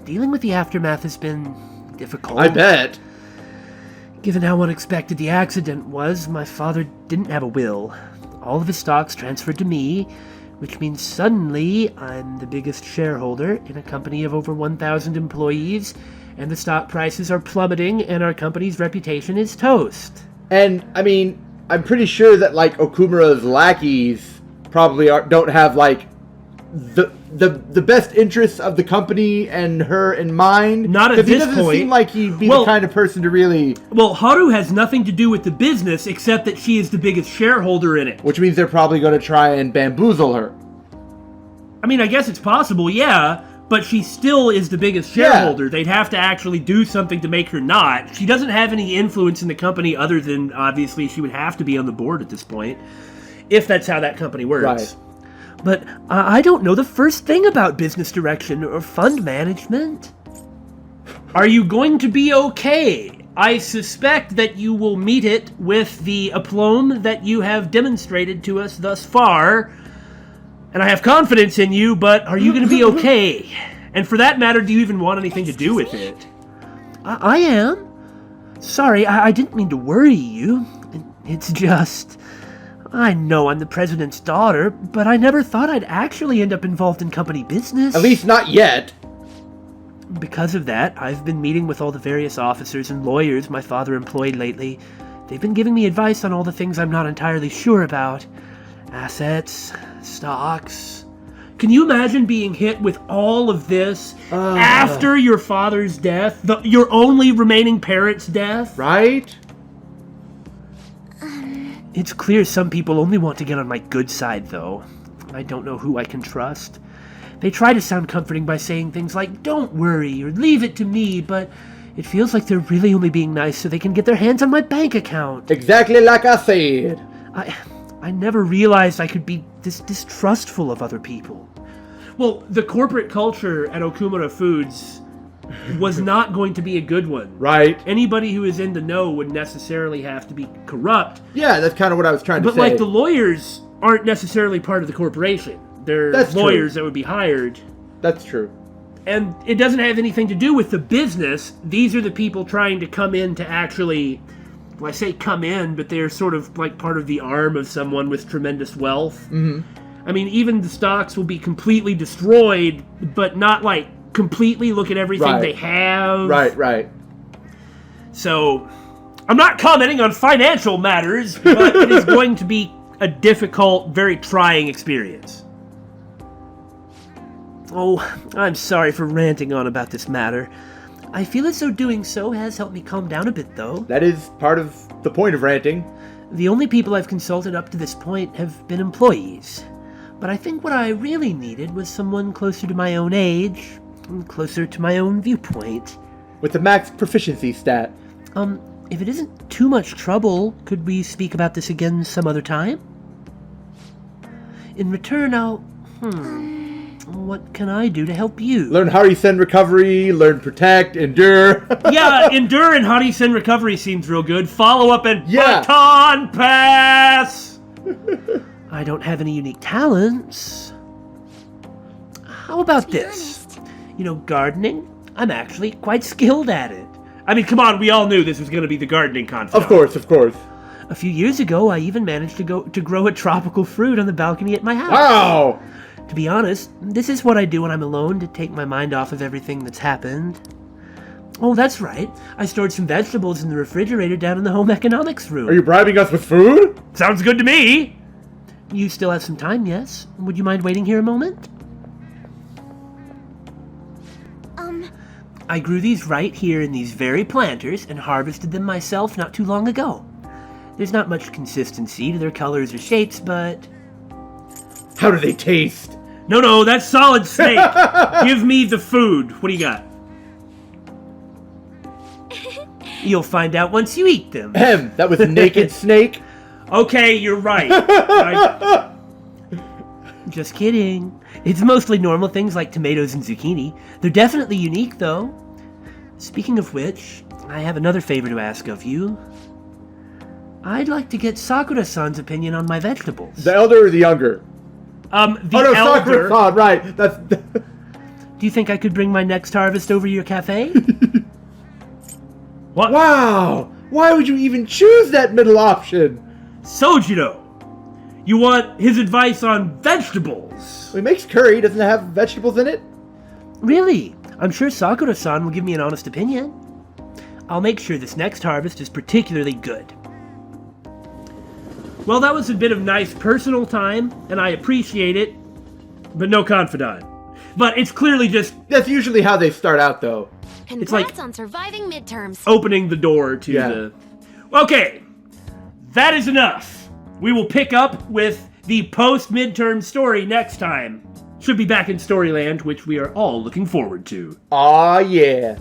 Dealing with the aftermath has been difficult. I bet. Given how unexpected the accident was, my father didn't have a will. All of his stocks transferred to me, which means suddenly I'm the biggest shareholder in a company of over 1,000 employees, and the stock prices are plummeting, and our company's reputation is toast. And, I mean, I'm pretty sure that, like, Okumura's lackeys probably don't have, like, the best interests of the company and her in mind. Not at this Because he doesn't point. seem like he'd be the kind of person to really... Well, Haru has nothing to do with the business, except that she is the biggest shareholder in it. Which means they're probably going to try and bamboozle her. I mean, I guess it's possible, yeah, but she still is the biggest shareholder. They'd have to actually do something to make her not. She doesn't have any influence in the company other than, obviously, she would have to be on the board at this point, if that's how that company works. Right. But I don't know the first thing about business direction or fund management. Are you going to be okay? I suspect that you will meet it with the aplomb that you have demonstrated to us thus far. And I have confidence in you, but are you going to be okay? And for that matter, do you even want anything to do with it? I am. Sorry, I didn't mean to worry you. It's just... I know I'm the president's daughter, but I never thought I'd actually end up involved in company business. At least not yet. Because of that, I've been meeting with all the various officers and lawyers my father employed lately. They've been giving me advice on all the things I'm not entirely sure about. Assets, stocks. Can you imagine being hit with all of this after your father's death? Your only remaining parent's death? Right? It's clear some people only want to get on my good side, though. I don't know who I can trust. They try to sound comforting by saying things like, "Don't worry," or "Leave it to me," but it feels like they're really only being nice so they can get their hands on my bank account. Exactly like I said. I never realized I could be this distrustful of other people. Well, the corporate culture at Okumura Foods was not going to be a good one. Right. Anybody who is in the know would necessarily have to be corrupt. Yeah, that's kind of what I was trying to say. But, like, the lawyers aren't necessarily part of the corporation. They're lawyers that would be hired. That's true. And it doesn't have anything to do with the business. These are the people trying to come in to actually... Well, I say come in, but they're sort of like part of the arm of someone with tremendous wealth. Mm-hmm. I mean, even the stocks will be completely destroyed, but not, like, completely. Look at everything they have. Right. So, I'm not commenting on financial matters, but it is going to be a difficult, very trying experience. Oh, I'm sorry for ranting on about this matter. I feel as though doing so has helped me calm down a bit, though. That is part of the point of ranting. The only people I've consulted up to this point have been employees. But I think what I really needed was someone closer to my own age, and closer to my own viewpoint. With the max proficiency stat. If it isn't too much trouble, could we speak about this again some other time? In return, what can I do to help you? Learn Harisen recovery, learn protect, endure. Yeah, endure and Harisen recovery seems real good. Follow up and baton pass! I don't have any unique talents. How about this? You know, gardening? I'm actually quite skilled at it. I mean, come on, we all knew this was going to be the gardening confidant. Of course. A few years ago, I even managed to grow a tropical fruit on the balcony at my house. Wow! To be honest, this is what I do when I'm alone to take my mind off of everything that's happened. Oh, that's right. I stored some vegetables in the refrigerator down in the home economics room. Are you bribing us with food? Sounds good to me! You still have some time, yes? Would you mind waiting here a moment? I grew these right here in these very planters and harvested them myself not too long ago. There's not much consistency to their colors or shapes, but... How do they taste? No, that's solid snake. Give me the food. What do you got? You'll find out once you eat them. That was a naked snake? Okay, you're right. Just kidding. It's mostly normal things like tomatoes and zucchini. They're definitely unique, though. Speaking of which, I have another favor to ask of you. I'd like to get Sakura-san's opinion on my vegetables. The elder or the younger? The elder. Sakura-san, right. That's... Do you think I could bring my next harvest over to your cafe? What? Wow! Why would you even choose that middle option? Sojiro! You want his advice on vegetables? Well, he makes curry. Doesn't it have vegetables in it? Really? I'm sure Sakura-san will give me an honest opinion. I'll make sure this next harvest is particularly good. Well, that was a bit of nice personal time, and I appreciate it, but no confidant. But it's clearly just... That's usually how they start out, though. Congrats like on surviving midterms. Opening the door to the... Okay, that is enough. We will pick up with the post-midterm story next time. Should be back in Storyland, which we are all looking forward to. Aw, yeah.